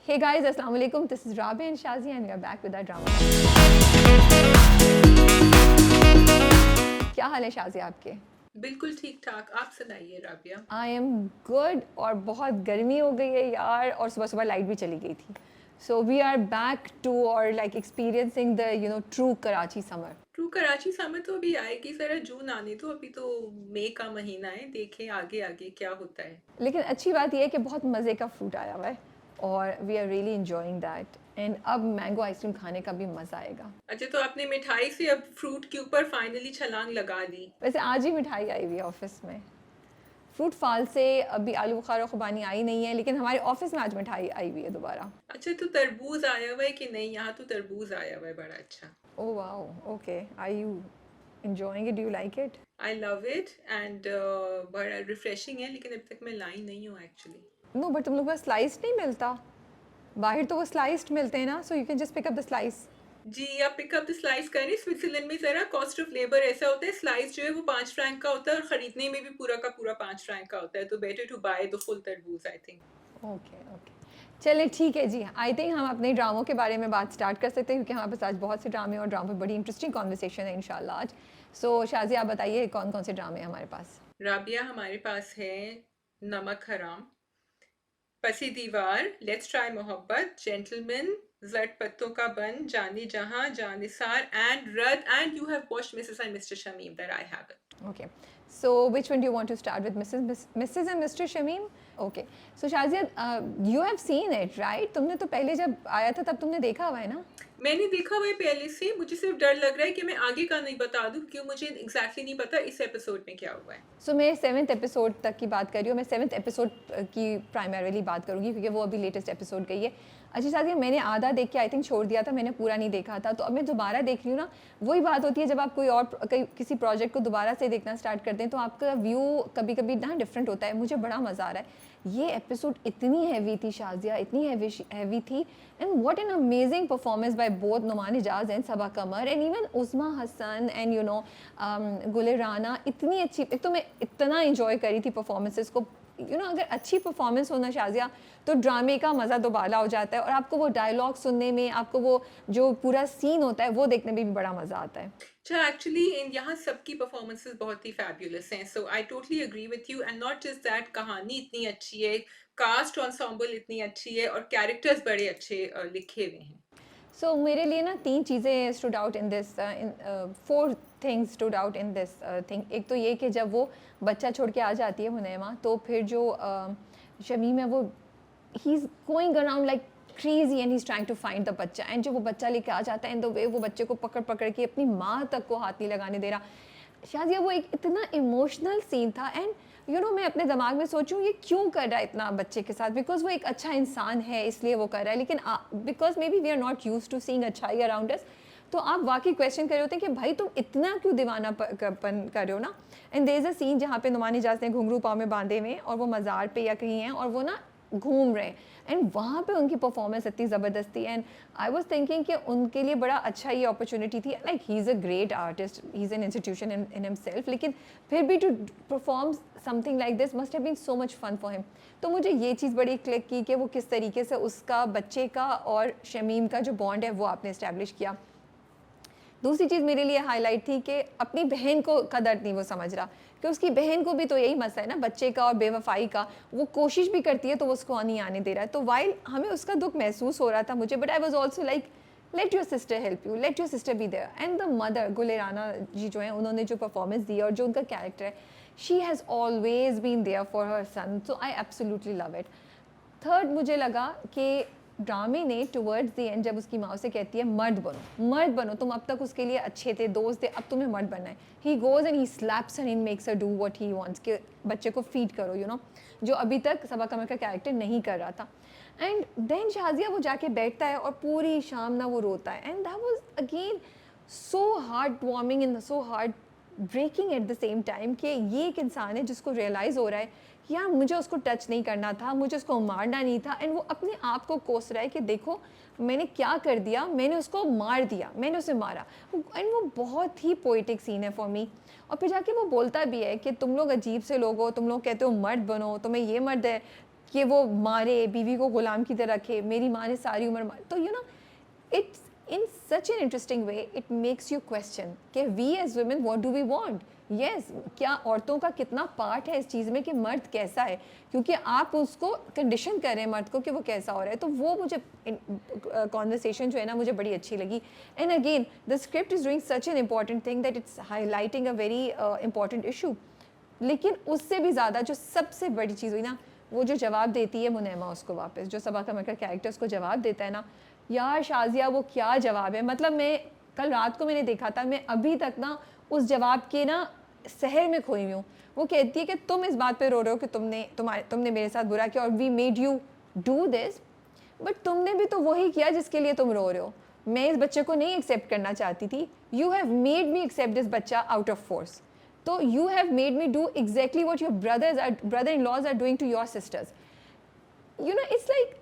Hey guys, Assalamu alaikum. This is Rabia and Shazia and we are back with our drama. क्या हाल है शाजिया आपके? बिल्कुल ठीक ठाक। आप सुनाइए राबिया। I am good. और बहुत गर्मी हो गई है यार, और सुबह सुबह लाइट भी चली गई थी। So we are back to और like experiencing the true Karachi summer. True Karachi summer तो अभी आएगी, जरा जून आने तो, अभी तो मई का महीना है, देखें आगे आगे क्या होता है। लेकिन अच्छी बात यह है कि बहुत मज़े का फ्रूट आया हुआ है और we are really enjoying that. And अब मैंगो आइसक्रीम खाने का भी मज़ा आएगा। अच्छा, तो आपने मिठाई से अब फ्रूट के ऊपर फाइनली छलांग लगा दी। वैसे आज ही मिठाई आई हुई है ऑफिस में, फ्रूट फाल से। अभी आलू बुखारा खुबानी आई नहीं है, लेकिन हमारे ऑफिस में आज मिठाई आई हुई है दोबारा। अच्छा, तो तरबूज आया हुआ है कि नहीं? यहाँ तो तरबूज आया हुआ है, बड़ा अच्छा। Oh wow, okay. Are you enjoying it? Do you like it? I love it and बड़ा रिफ्रेशिंग है, लेकिन अभी तक मैं लाई नहीं हूँ एक्चुअली। No, but तुम लोग को स्लाइस नहीं मिलता? बाहर तो वो स्लाइस्ड मिलते हैं ना, so you can just pick up the slice. जी, आप पिकअप द स्लाइस करें। स्विट्जरलैंड में ज़रा कॉस्ट ऑफ लेबर ऐसा होता है, स्लाइस जो है वो 5 फ्रैंक का होता है और ख़रीदने में भी पूरा का पूरा 5 फ्रैंक का होता है, तो better to buy the full तरबूज आई थिंक। ओके ओके, चलिए ठीक है जी। आई थिंक हम अपने ड्रामों के बारे में बात स्टार्ट कर सकते हैं, क्योंकि हमारे पास आज बहुत से ड्रामे और ड्रामे पर बड़ी इंटरेस्टिंग कॉन्वर्सेशन है इंशाल्लाह आज। सो शाज़िया, आप बताइए कौन कौन से ड्रामे हैं हमारे पास? राबिया, हमारे पास है नमक हराम, पसी दीवार, लेट्स ट्राई मोहब्बत, जेंटलमैन, जट पत्तों का बन, जानी जहां, जानिसार एंड रद, and you have watched Mrs and mister Shamim that I haven't. Okay, so which one do you want to start with, Mrs. and Mr. Shamim? Okay, so Shazia, you have seen it, right? तुमने तो पहले जब आया था तब तुमने देखा हुआ है ना? मैंने देखा हुआ है पहले से, मुझे सिर्फ डर लग रहा है कि मैं आगे का नहीं बता दूं, क्योंकि मुझे एग्जैक्टली नहीं पता इस एपिसोड में क्या हुआ है। सो मैं 7th एपिसोड तक की बात कर रही हूँ। मैं 7th एपिसोड की प्राइमरीली बात करूँगी, क्योंकि वो अभी लेटेस्ट एपिसोड गई है। अच्छी साथिया, मैंने आधा देख के आई थिंक छोड़ दिया था, मैंने पूरा नहीं देखा था। तो अब मैं दोबारा देख रही हूँ ना। वही बात होती है, जब आप कोई और किसी प्रोजेक्ट को दोबारा से देखना स्टार्ट करते हैं तो आपका व्यू कभी कभी ना डिफरेंट होता है। मुझे बड़ा मज़ा आ रहा है। ये एपिसोड इतनी हैवी थी शाजिया, इतनी हैवी थी। And what an amazing performance by both Noman Ijaz and Saba Qamar and even Usma Hasan and Gule Rana. इतनी अच्छी, एक तो मैं इतना इंजॉय करी थी परफॉर्मेंसेस को। अगर अच्छी परफॉर्मेंस होना शाजिया, तो ड्रामे का मज़ा दोबारा हो जाता है, और आपको वो डायलॉग सुनने में, आपको वो जो पूरा सीन होता है वो देखने में भी बड़ा मज़ा आता है। अच्छा, एक्चुअली यहाँ सबकी परफॉर्मेंसेस बहुत ही फैबुलस हैं, so I totally agree with you. And not just that, कहानी इतनी अच्छी है, कास्ट ऑन्सेंबल इतनी अच्छी है, और कैरेक्टर्स बड़े अच्छे लिखे हुए हैं। सो मेरे लिए ना 3 चीज़ें stood out in this, 4 things stood out in this thing. एक तो ये कि जब वो बच्चा छोड़ के आ जाती है हुनैमा, तो फिर जो शमीम है वो he is going around like crazy and he is trying to find the बच्चा। एंड जो वो बच्चा लेके आ जाता है, एंड द वे वो बच्चे को पकड़ पकड़ के अपनी माँ तक को हाथ नहीं लगाने दे रहा। शायद वो एक इतना इमोशनल सीन था। एंड मैं अपने दिमाग में सोचूं ये क्यों कर रहा है इतना बच्चे के साथ, बिकॉज वो एक अच्छा इंसान है इसलिए वो कर रहा है। लेकिन because maybe we are not use to seeing अच्छाई अराउंड अस, तो आप वाकई क्वेश्चन कर रहे होते हैं कि भाई तुम इतना क्यों दीवानापन कर रहे हो ना। And there is a scene जहाँ पे नुमानी इजाज ने घुंघरू पाँव में बांधे हुए और वो मज़ार पे या कहीं हैं और वो ना घूम रहे हैं, एंड वहाँ पे उनकी परफॉर्मेंस इतनी ज़बरदस्त थी। एंड आई वाज थिंकिंग कि उनके लिए बड़ा अच्छा ये अपॉर्चुनिटी थी। Like he is a great artist, he is an institution in himself, लेकिन फिर भी to perform something like this must have been so much fun for him. तो मुझे ये चीज़ बड़ी क्लिक की कि वो किस तरीके से उसका बच्चे का और शमीम का जो बॉन्ड है वो आपने इस्टेब्लिश किया। दूसरी चीज़ मेरे लिए हाईलाइट थी कि अपनी बहन को कदर नहीं वो समझ रहा, कि उसकी बहन को भी तो यही मसला है ना बच्चे का और बेवफाई का। वो कोशिश भी करती है तो वो उसको नहीं आने दे रहा है। तो वाइल हमें उसका दुख महसूस हो रहा था मुझे, but I was also like let your sister help you, let your sister be there. And the mother Gule Rana जी जो है, उन्होंने जो परफॉर्मेंस दी और जो उनका कैरेक्टर है, she has always been there for her son, so I absolutely love it. Third, मुझे लगा कि ड्रामे ने टुवर्ड्स द एंड जब उसकी माँ उसे कहती है मर्द बनो, तुम अब तक उसके लिए अच्छे थे, दोस्त थे, अब तुम्हें मर्द बनना है। He goes and he slaps and makes her do what he wants, कि बच्चे को फीड करो, जो अभी तक सबा कमर का कैरेक्टर नहीं कर रहा था। एंड देन शाजिया वो जाके बैठता है और पूरी शाम ना वो रोता है। And that was again so heart warming and so heart breaking at the same time, कि ये एक इंसान है जिसको रियलाइज़ हो रहा है यार मुझे उसको टच नहीं करना था, मुझे उसको मारना नहीं था। एंड वो अपने आप को कोस रहा है कि देखो मैंने क्या कर दिया, मैंने उसको मार दिया, मैंने उसे मारा। एंड वो बहुत ही पोइटिक सीन है फॉर मी। और फिर जाके वो बोलता भी है कि तुम लोग अजीब से लोग हो, तुम लोग कहते हो मर्द बनो, तुम्हें ये मर्द है, कि वो मारे, बीवी को गुलाम की तरह रखे, मेरी माँ ने सारी उम्र तो it's in such an interesting way it makes you question कि we as women what do we want. Yes, क्या औरतों का कितना पार्ट है इस चीज़ में कि मर्द कैसा है, क्योंकि आप उसको कंडीशन कर रहे हैं मर्द को कि वो कैसा हो रहा है. तो वो मुझे कॉन्वर्सेशन जो है ना मुझे बड़ी अच्छी लगी. And again the script is doing such an important thing that it's highlighting a very important issue. लेकिन उससे भी ज़्यादा जो सबसे बड़ी चीज़ हुई ना, वो जो जवाब देती है मुनैमा उसको वापस, जो सबा कमर का कैरेक्टर उसको जवाब देता है ना, यार शाज़िया वो क्या जवाब है. मतलब मैं कल रात को मैंने देखा था, मैं अभी तक ना उस जवाब के ना सहर में खोई हुई हूँ. वो कहती है कि तुम इस बात पे रो रहे हो कि तुमने मेरे साथ बुरा किया और we made you do this, but तुमने भी तो वही किया जिसके लिए तुम रो रहे हो. मैं इस बच्चे को नहीं एक्सेप्ट करना चाहती थी. You have made me accept this बच्चा आउट ऑफ फोर्स. तो you have made me do exactly what your brother in laws are doing to your sisters. It's like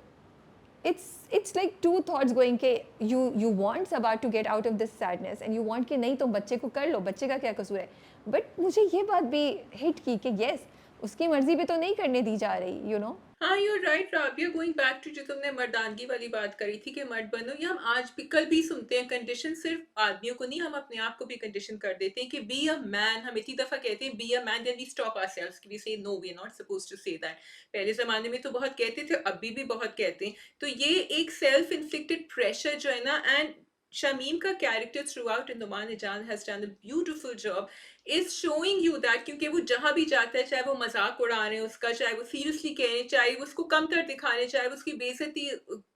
it's like two thoughts going के you want Sabaa to get out of this sadness and you want कि नहीं तुम बच्चे को कर लो, बच्चे का क्या कसूर है. बट मुझे ये बात भी हिट की कि यस उसकी मर्जी भी तो नहीं करने दी जा रही. हाँ, you right Rabia, going back to जो तुमने मर्दानगी वाली बात करी थी कि मर्द बनो, ये हम आज भी कल भी सुनते हैं. कंडीशन सिर्फ आदमियों को नहीं, हम अपने आप को भी कंडीशन कर देते हैं कि बी अ मैन. हम इतनी दफा कहते हैं be a man, then we stop ourselves कि we say no, we are not supposed to say that. पहले जमाने में तो बहुत कहते थे, अभी भी बहुत कहते हैं. तो ये एक सेल्फ इन्फ्लिक्टेड प्रेशर जो है ना, एंड शमीम का character throughout in Noman Jan has done a beautiful job is showing you that. क्योंकि वो जहां भी जाता है, चाहे वो मजाक उड़ा रहे हैं उसका, चाहे वो सीरियसली कह रहे हैं, चाहे वो उसको कमतर दिखा रहे हैं, चाहे वो उसकी बेइज्जती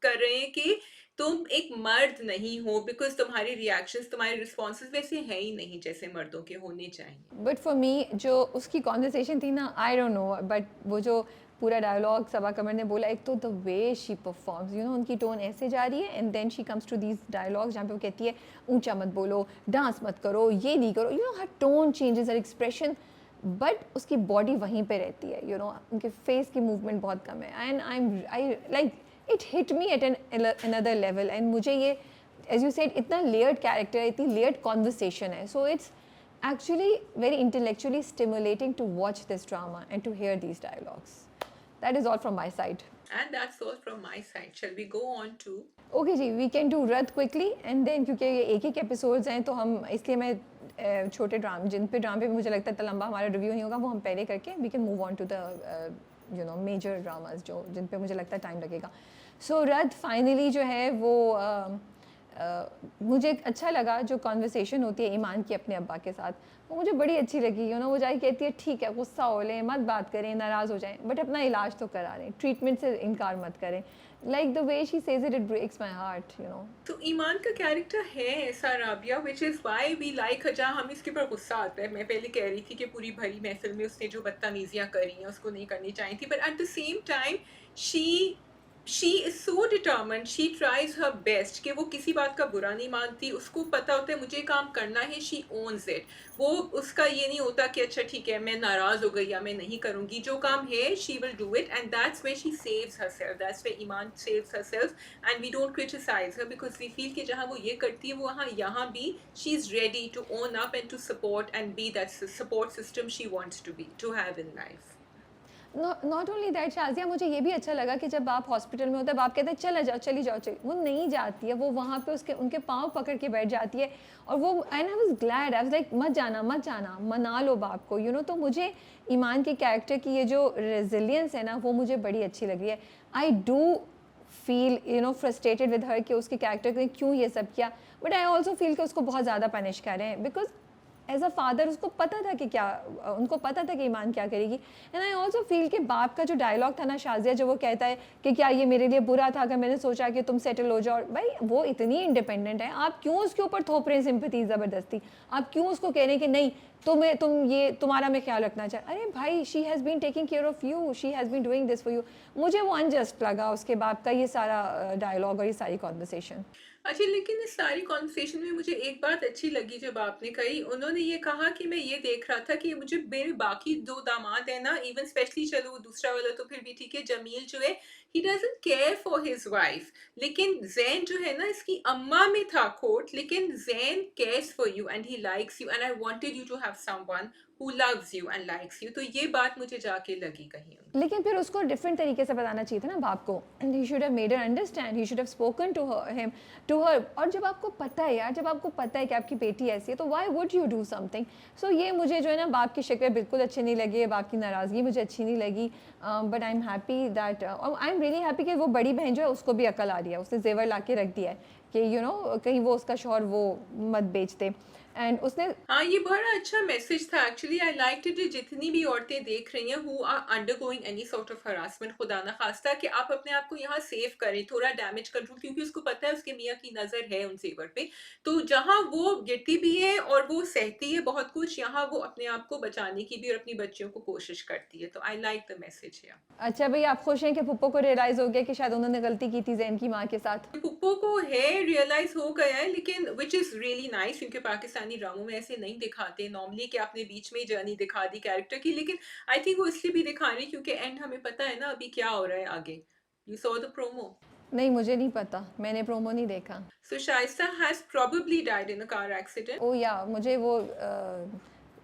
कर रहे हैं कि तुम एक मर्द नहीं हो, बिकॉज तुम्हारे रिएक्शंस, तुम्हारे रिस्पॉन्सेज वैसे हैं ही नहीं जैसे मर्दों के होने चाहिए. बट फॉर मी जो उसकी कॉन्वर्सेशन थी ना, आई डोंट नो, बट वो जो पूरा डायलॉग सबा कमर ने बोला, एक तो द वे शी परफॉर्म्स, उनकी टोन ऐसे जा रही है and then she comes to these dialogues जहाँ पे वो कहती है ऊंचा मत बोलो, डांस मत करो, ये नहीं करो. हर टोन चेंजेस, हर एक्सप्रेशन, बट उसकी बॉडी वहीं पे रहती है. उनके फेस की मूवमेंट बहुत कम है. And I like it hit me at an another level. And मुझे ये, एज यू सेड, इतना लेयर्ड कैरेक्टर है, इतनी लेयर्ड कॉन्वर्सेशन है. So it's actually very intellectually stimulating to watch this drama and to hear these dialogues. That is all from my side. And that's all from my side. Shall we go on to Okay जी, we can do Rad quickly and then क्योंकि ये एक एक episodes हैं तो हम इसलिए मैं छोटे जिन पे ड्रामे पे मुझे लगता है इतना लंबा हमारा रिव्यू नहीं होगा, वो हम पहले करके we can move on to the major dramas जो जिन पे मुझे लगता है टाइम लगेगा. So Rad finally जो है वो मुझे अच्छा लगा जो कॉन्वर्सेशन होती है ईमान की अपने अब्बा के साथ, वो मुझे बड़ी अच्छी लगी. वो जाके कहती है ठीक है गुस्सा हो लें, मत बात करें, नाराज़ हो जाएं, बट अपना इलाज तो करा लें, ट्रीटमेंट से इनकार मत करें. Like the way she says it breaks my heart. तो ईमान का कैरेक्टर है ऐसा Rabia, which is why we like. जहाँ हम इसके ऊपर गुस्सा आता है, मैं पहले कह रही थी कि पूरी भरी महफिल में उसने जो बदतमीजियाँ करी हैं उसको नहीं करनी चाहिए थी, but at the same time she is so determined, she tries her best कि वो किसी बात का बुरा नहीं मानती. उसको पता होता है मुझे काम करना है, शी ओन्स इट. वो उसका ये नहीं होता कि अच्छा ठीक है मैं नाराज हो गई या मैं नहीं करूंगी, जो काम है she will do it. And that's way she saves herself, that's way Iman saves herself. And we don't criticize her because we feel कि जहाँ वो ये करती है वो यहाँ भी she is ready to own up and to support and be that support system she wants to have in life. Not only that Shazia, मुझे ये भी अच्छा लगा कि जब आप हॉस्पिटल में होते हैं आप कहते हैं चला जाओ चली जाओ, वो नहीं जाती है, वो वहाँ पे उनके पाँव पकड़ के बैठ जाती है. और वो and I was glad, I was like मत जाना, मना लो बाप को. तो मुझे ईमान के कैरेक्टर की ये जो रेजिलियंस है ना वो मुझे बड़ी अच्छी लग रही है. I do feel frustrated with her कि उसके कैरेक्टर ने क्यों ये सब किया, बट आई ऑल्सो फील कि उसको बहुत ज़्यादा पनिश कर रहे हैं बिकॉज एज अ फादर उसको पता था कि उनको पता था कि ईमान क्या करेगी. एंड आई ऑल्सो फील कि बाप का जो डायलॉग था ना शाजिया, जो वो कहता है कि क्या ये मेरे लिए बुरा था अगर मैंने सोचा कि तुम सेटल हो जाओ. भाई वो इतनी इंडिपेंडेंट है, आप क्यों उसके ऊपर थोप रहे हैं सिंपैथी ज़बरदस्ती, आप क्यों उसको कह रहे हैं कि नहीं तुम्हारा मैं ख्याल रखना चाहे. अरे भाई she has been taking care of you, she has been doing this for you. मुझे वो अनजस्ट लगा उसके बाप का ये सारा डायलॉग और ये सारी कॉन्वर्सेशन. अच्छा, लेकिन इस सारी कॉन्वर्सेशन में मुझे एक बात अच्छी लगी जब आपने कही, उन्होंने ये कहा कि मैं ये देख रहा था कि मुझे मेरे बाकी 2 दामाद हैं ना, इवन स्पेशली चलो वो दूसरा वाला तो फिर भी ठीक है, जमील जो है he doesn't care for his wife. लेकिन ज़ैन जो है ना, इसकी अम्मा में था खोट, लेकिन Zain cares for you and he likes you and I wanted you to have someone who loves you and likes you. तो ये बात मुझे जाके लगी कहीं उनकी। लेकिन फिर उसको डिफरेंट तरीके से बताना चाहिए था ना बाप को। He should have made her understand, he should have spoken to him, to her. और जब आपको पता है यार, जब आपको पता है कि आपकी बेटी ऐसी है, तो why would you do something? So ये मुझे जो है ना, बाप की शिकवे बिल्कुल अच्छी नहीं लगी, बाप की नाराज़गी मुझे अच्छी नहीं लगी। But I am happy that, I am really happy कि वो बड़ी बहन जो है उसको भी अकल आ रही है, उसने जेवर ला के रख दिया है कि यू नो कहीं वो उसका शौहर वो मत बेच दे। एंड उसने हाँ, ये बड़ा अच्छा मैसेज था एक्चुअली। I like it. जितनी भी औरतें देख रही हैं who are undergoing any sort of harassment, खुदा ना खास्ता, कि आप अपने आप को यहाँ सेव करें, थोड़ा डैमेज कंट्रोल, क्योंकि उसको पता है उसके मियाँ की नज़र है उन जेवर पे। तो जहाँ वो गिरती भी है और वो सहती है बहुत कुछ, यहाँ वो अपने आप को बचाने की भी और अपनी बच्चियों को कोशिश करती है। तो आई लाइक द मैसेज है। अच्छा भाई, आप खुश हैं कि पुप्पो को रियलाइज़ हो गया कि शायद उन्होंने गलती की थी ज़ैन की माँ के साथ? पुप्पो को है रियलाइज हो गया है, लेकिन विच इज रियली नाइस, क्योंकि पाकिस्तानी ड्रामों में ऐसे नहीं दिखाते नॉर्मली कि आपने बीच में ही जर्नी दिखा दी कैरेक्टर की। लेकिन आई थिंक वो इसलिए भी दिखा रही क्योंकि एंड हमें पता है ना अभी क्या हो रहा है आगे। You saw the promo. नहीं, मुझे नहीं पता, मैंने प्रोमो नहीं देखा। So Shaista has probably died in a car accident. Oh या मुझे वो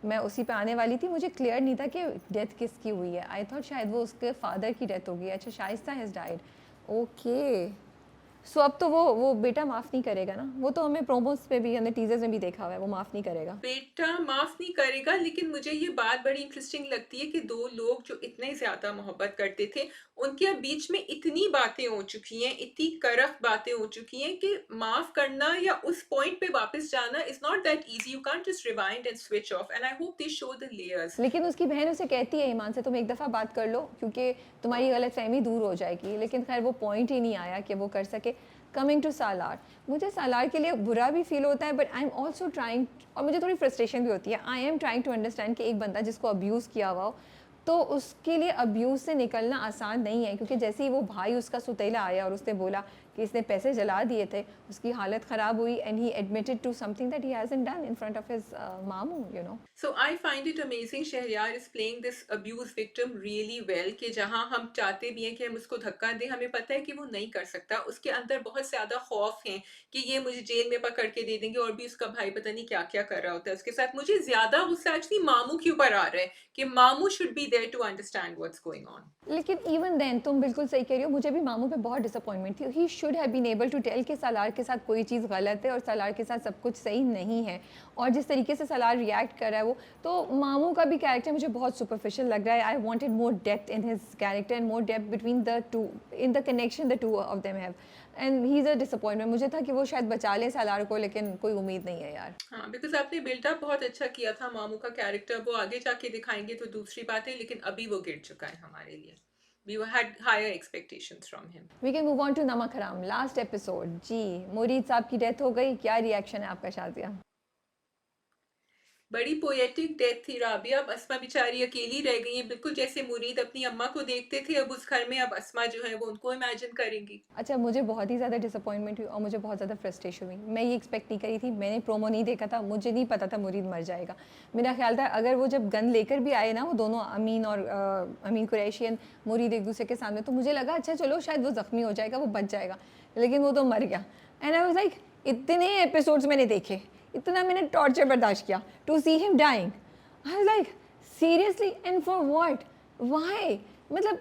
मैं उसी पे आने वाली थी, मुझे क्लियर नहीं था कि डेथ किसकी हुई है। आई थॉट शायद वो उसके फादर की डेथ होगी। अच्छा, शाइस्ता हैज़ डाइड। ओके। सो अब तो वो बेटा माफ़ नहीं करेगा ना? वो तो हमें प्रोमोस पे भी, हमने टीजर्स में भी देखा हुआ है, वो माफ़ नहीं करेगा। बेटा माफ नहीं करेगा, लेकिन मुझे ये बात बड़ी इंटरेस्टिंग लगती है कि दो लोग जो इतने ज्यादा मोहब्बत करते थे, उनके अब बीच में इतनी बातें हो चुकी हैं, इतनी करख बातें हो चुकी हैं कि माफ करना या उस पॉइंट पे वापस जाना is not that easy. You can't just rewind and switch off, and I hope they show the layers. लेकिन उसकी बहन उसे कहती है ईमान से, तुम एक दफ़ा बात कर लो क्योंकि तुम्हारी गलतफहमी दूर हो जाएगी। लेकिन खैर वो पॉइंट ही नहीं आया कि वो कर सके। कमिंग टू सालार, मुझे सालार के लिए बुरा भी फील होता है, but I am also trying, और मुझे थोड़ी फ्रस्ट्रेशन भी होती है। I am trying to understand कि एक बंदा जिसको अब्यूज़ किया हुआ हो, तो उसके लिए अब्यूज़ से निकलना आसान नहीं है। क्योंकि जैसे ही वो भाई उसका सुतेला आया और उसने बोला कि इसने पैसे जला दिए थे, उसकी हालत ख़राब हुई, and he admitted to something that he hasn't done in front of his मामू, you know. So I find it amazing Shahryar is playing this abuse victim really well, कि जहाँ हम चाहते भी हैं कि हम उसको धक्का दें, हमें पता है कि वो नहीं कर सकता। उसके अंदर बहुत ज़्यादा खौफ है कि ये मुझे जेल में पकड़ के दे देंगे, और भी उसका भाई पता नहीं क्या-क्या कर रहा होता है उसके साथ। मुझे ज़्यादा गुस्सा एक्चुअली मामू के ऊपर आ रहा है कि मामू should be there to understand what's going on. लेकिन इवन देन तुम बिल्कुल सही कह रही हो, मुझे भी मामू पे बहुत डिसअपॉइंटमेंट थी। He should have been able to tell कि सालार के साथ कोई चीज़ गलत है और सालार के साथ सब कुछ सही नहीं है। और जिस तरीके से सालार रिएक्ट कर रहा है वो, तो मामू का भी कैरेक्टर मुझे बहुत सुपरफिशियल लग रहा है। I wanted more depth in his character and more depth between the two, in the connection the two of them have, and he is a disappointment. मुझे था कि वो शायद बचा लें सालार को, लेकिन कोई उम्मीद नहीं है यार। हाँ, बिकॉज़ आपने बिल्डअप बहुत अच्छा किया था मामू का कैरेक्टर। वो आगे जाके दिखाएँगे तो दूसरी बात है, लेकिन अभी वो गिर चुका है हमारे लिए। We had higher expectations from him. We can move on to Namak Haram, last episode. जी, मुरीद साहब की डेथ हो गई, क्या रिएक्शन है आपका शाज़िया? बड़ी पोएटिक डेथ थी राबिया। अब अस्मा बेचारी अकेली रह गई है, बिल्कुल जैसे मुरीद अपनी अम्मा को देखते थे अब उस घर में, अब अस्मा जो है वो उनको इमेजिन करेंगी। अच्छा, मुझे बहुत ही ज़्यादा डिसअपॉइंटमेंट हुई और मुझे बहुत ज़्यादा फ्रस्ट्रेशन हुई। मैं ये एक्सपेक्ट नहीं करी थी, मैंने प्रोमो नहीं देखा था, मुझे नहीं पता था मुरीद मर जाएगा। मेरा ख्याल था अगर वो जब गन लेकर भी आए ना, वो दोनों अमीन और अमीन कुरैशी एंड मुरीद एक दूसरे के सामने, तो मुझे लगा अच्छा चलो शायद वो ज़ख्मी हो जाएगा, वो बच जाएगा, लेकिन वो तो मर गया। एंड आई वाज लाइक, इतने एपिसोड्स मैंने देखे, इतना मैंने टॉर्चर बर्दाश्त किया to see him dying. I was like seriously, and for what, why? मतलब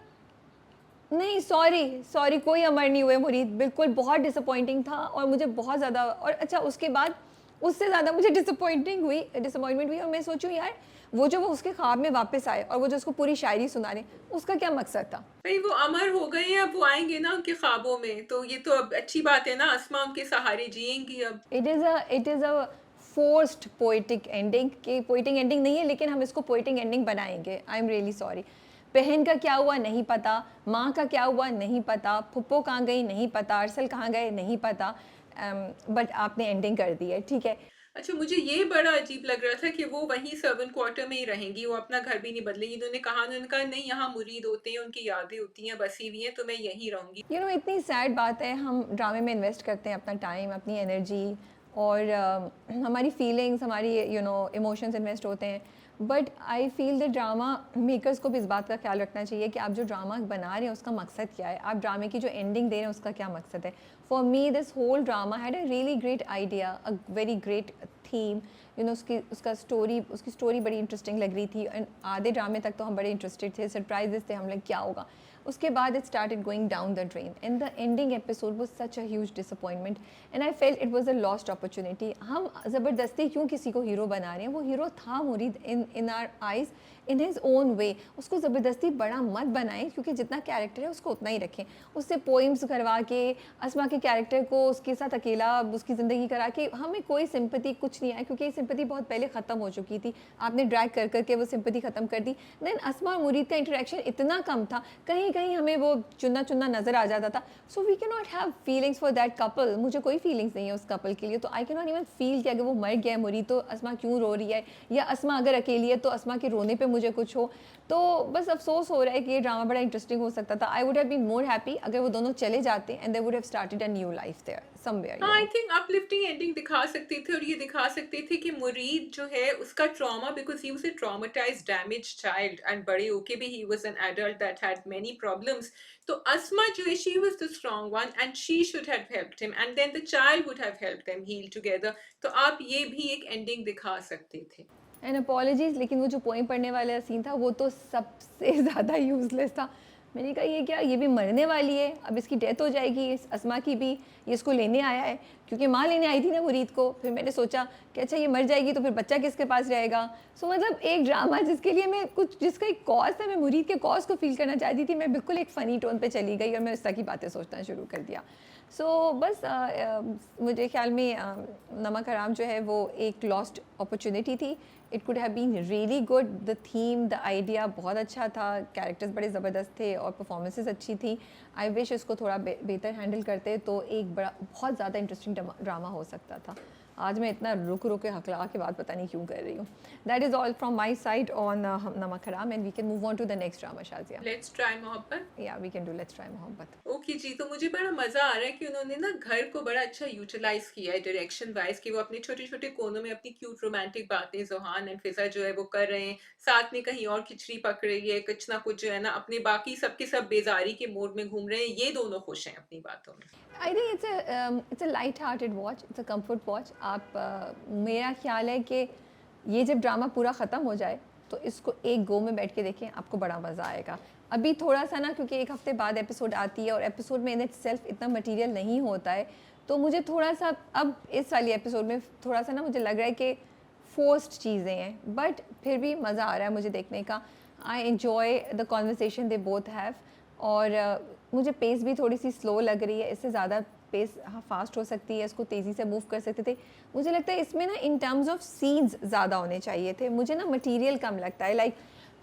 नहीं, सॉरी कोई अमर नहीं हुए मुरीद, बिल्कुल बहुत डिसअपॉइंटिंग था और मुझे बहुत ज़्यादा। और अच्छा उसके बाद उससे ज़्यादा मुझे डिसअपॉइंटमेंट हुई और मैं सोचूं यार, वो उसके ख्वाब में वापस आए और वो जो उसको पूरी शायरी सुना रहे, उसका क्या मकसद था? भाई वो अमर हो गए हैं, अब वो आएंगे ना उनके ख्वाबों में, तो ये तो अब अच्छी बात है ना, अस्मा उनके सहारे जिएंगी अब। It is a forced poetic ending, कि पोइटिक एंडिंग नहीं है लेकिन हम इसको पोइटिक एंडिंग बनाएंगे। आई एम रियली सॉरी। बहन का क्या हुआ नहीं पता, माँ का क्या हुआ नहीं पता, फुप्पो कहाँ गई नहीं पता, अरसल कहाँ गए नहीं पता, बट आपने एंडिंग कर दी है, ठीक है। अच्छा, मुझे ये बड़ा अजीब लग रहा था कि वो वहीं सर्वेंट क्वार्टर में ही रहेंगी, वो अपना घर भी नहीं बदलेंगी। उन्होंने कहा नहीं, यहाँ मुरीद होते हैं, उनकी यादें होती हैं, बसी हुई हैं, तो मैं यहीं रहूंगी। इतनी सैड बात है, हम ड्रामे में इन्वेस्ट करते हैं अपना टाइम, अपनी एनर्जी और हमारी फीलिंग्स, हमारी इमोशंस इन्वेस्ट होते हैं। But I feel the drama makers को भी इस बात का ख्याल रखना चाहिए कि आप जो ड्रामा बना रहे हैं उसका मकसद क्या है, आप ड्रामे की जो एंडिंग दे रहे हैं उसका क्या मकसद है। For me this whole drama had a really great idea, a very great theme, you know उसकी स्टोरी बड़ी इंटरेस्टिंग लग रही थी, एंड आधे ड्रामे तक तो हम बड़े इंटरेस्टेड थे, सरप्राइजेस थे, हम लोग क्या होगा। उसके बाद it started going down the drain, and the ending episode was such a huge disappointment, and I felt it was a lost opportunity. हम ज़बरदस्ती क्यों किसी को हीरो बना रहे हैं? वो हीरो था Murid in our eyes in his own way. उसको ज़बरदस्ती बड़ा मत बनाएं, क्योंकि जितना कैरेक्टर है उसको उतना ही रखें। उससे पोइम्स करवा के अस्मा के कैरेक्टर को उसके साथ अकेला उसकी ज़िंदगी करा के हमें कोई सिंपैथी कुछ नहीं आया, क्योंकि सिंपैथी बहुत पहले ख़त्म हो चुकी थी। आपने ड्रैग कर करके वो सिंपैथी ख़त्म कर दी। देन अस्मा और मुरीद का इंटरेक्शन इतना कम था, कहीं कहीं हमें वो चुनना चुनना नज़र आ जाता था। So we can not have feelings for that couple. मुझे कोई फीलिंग्स नहीं है उस कपल के लिए, तो I can not even feel कि अगर वो मर गया है मुरीद तो अस्मा क्यों रो रही है, या अस्मा अगर अकेली है तो अस्मा के रोने पे मुझे कुछ हो। तो बस अफसोस हो रहा है कि ये ड्रामा बड़ा इंटरेस्टिंग हो सकता था। I would have been more happy अगर वो दोनों चले जाते and they would have started a new life there somewhere, हाँ, आई थिंक अपलिफ्टिंग एंडिंग दिखा सकते थे और ये दिखा सकते थे कि मुरीद जो है उसका trauma, because he was a traumatized damaged child and बड़े होके भी he was an adult that had many problems. तो अस्मा जो है she was the strong one and she should have helped him and then the child would have helped them heal together. तो आप ये भी एक एंडिंग दिखा सकते थे। एंड अपॉलॉजीज, लेकिन वो जो पोइम पढ़ने वाला सीन था वो तो सबसे ज़्यादा यूजलेस था। मैंने कहा ये क्या, ये भी मरने वाली है, अब इसकी डेथ हो जाएगी, इस अस्मा की भी, ये इसको लेने आया है, क्योंकि माँ लेने आई थी ना मुरीद को। फिर मैंने सोचा कि अच्छा ये मर जाएगी तो फिर बच्चा किसके पास रहेगा। सो मतलब एक ड्रामा जिसके लिए मैं कुछ, जिसका एक कॉज था, मैं मुरीद के कॉज को फील करना चाहती थी, मैं बिल्कुल एक फ़नी टोन पे चली गई और मैं उस तरह की बातें सोचना शुरू कर दिया। सो बस मुझे ख्याल में नमक हराम जो है वो एक लॉस्ट अपॉर्चुनिटी थी। It could have been really good. The theme, the idea बहुत अच्छा था, कैरेक्टर्स बड़े ज़बरदस्त थे और परफॉर्मेंसेस अच्छी थी। आई विश इसको थोड़ा बेहतर हैंडल करते तो एक बड़ा बहुत ज़्यादा इंटरेस्टिंग ड्रामा हो सकता था। आज मैं इतना रुक रुक के हकला के बात पता नहीं क्यों कर रही हूँ। That is all from my side on Namak Haram, and we can move on to the next drama Shazia. Let's try Mohabbat. या we can do let's try Mohabbat. Okay जी, तो मुझे बड़ा मज़ा आ रहा है कि उन्होंने ना घर को बड़ा अच्छा यूटिलाइज़ किया है डायरेक्शन वाइज़, कि वो अपने छोटे-छोटे कोनों में अपनी क्यूट रोमांटिक बातें ज़ोहान एंड फ़िज़ा जो है वो कर रहे हैं। साथ में कहीं और खिचड़ी पक रही है, कुछ ना कुछ जो है ना अपने बाकी सब के सब बेज़ारी के मोड में घूम रहे हैं। ये दोनों खुश हैं अपनी बातों में। I think it's a light hearted watch, it's a comfort watch. आप मेरा ख्याल है कि ये जब ड्रामा पूरा ख़त्म हो जाए तो इसको एक गो में बैठ के देखें, आपको बड़ा मज़ा आएगा। अभी थोड़ा सा ना, क्योंकि एक हफ्ते बाद एपिसोड आती है और एपिसोड में इन इट सेल्फ इतना मटेरियल नहीं होता है, तो मुझे थोड़ा सा अब इस वाली एपिसोड में थोड़ा सा ना मुझे लग रहा है कि फोर्स्ड चीज़ें हैं, बट फिर भी मज़ा आ रहा है मुझे देखने का। I enjoy the conversation they both have. और मुझे पेस भी थोड़ी सी स्लो लग रही है, इससे ज़्यादा पेस फास्ट हो सकती है, इसको तेज़ी से मूव कर सकते थे। मुझे लगता है इसमें ना इन टर्म्स ऑफ सीन्स ज़्यादा होने चाहिए थे, मुझे ना मटेरियल कम लगता है। लाइक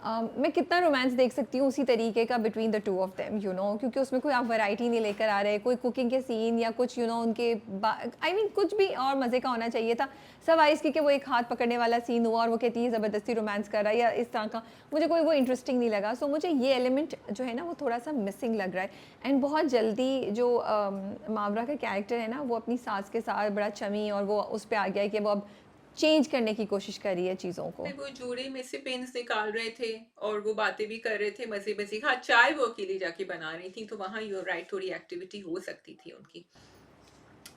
मैं कितना रोमांस देख सकती हूँ उसी तरीके का between the two of them, you know, क्योंकि उसमें कोई आप वैरायटी नहीं लेकर आ रहे, कोई कुकिंग के सीन या कुछ, यू नो, उनके आई मीन कुछ भी और मज़े का होना चाहिए था। सब आइस की कि वो एक हाथ पकड़ने वाला सीन हुआ और वो कहती है ज़बरदस्ती रोमांस कर रहा है या इस तरह का, मुझे कोई वो इंटरेस्टिंग नहीं लगा। सो मुझे ये एलिमेंट जो है ना वो थोड़ा सा मिसिंग लग रहा है। एंड बहुत जल्दी जो मावरा का कैरेक्टर है ना, वो अपनी सास के साथ बड़ा चमी और वो उस पर आ गया है कि वो अब चेंज करने की कोशिश कर रही है चीज़ों को। वो जूड़े में से पिन्स निकाल रहे थे और वो बातें भी कर रहे थे मज़े-मज़े। हाँ, चाय वो अकेली जाके बना रही थी, तो वहाँ यू आर राइट, थोड़ी एक्टिविटी हो सकती थी उनकी।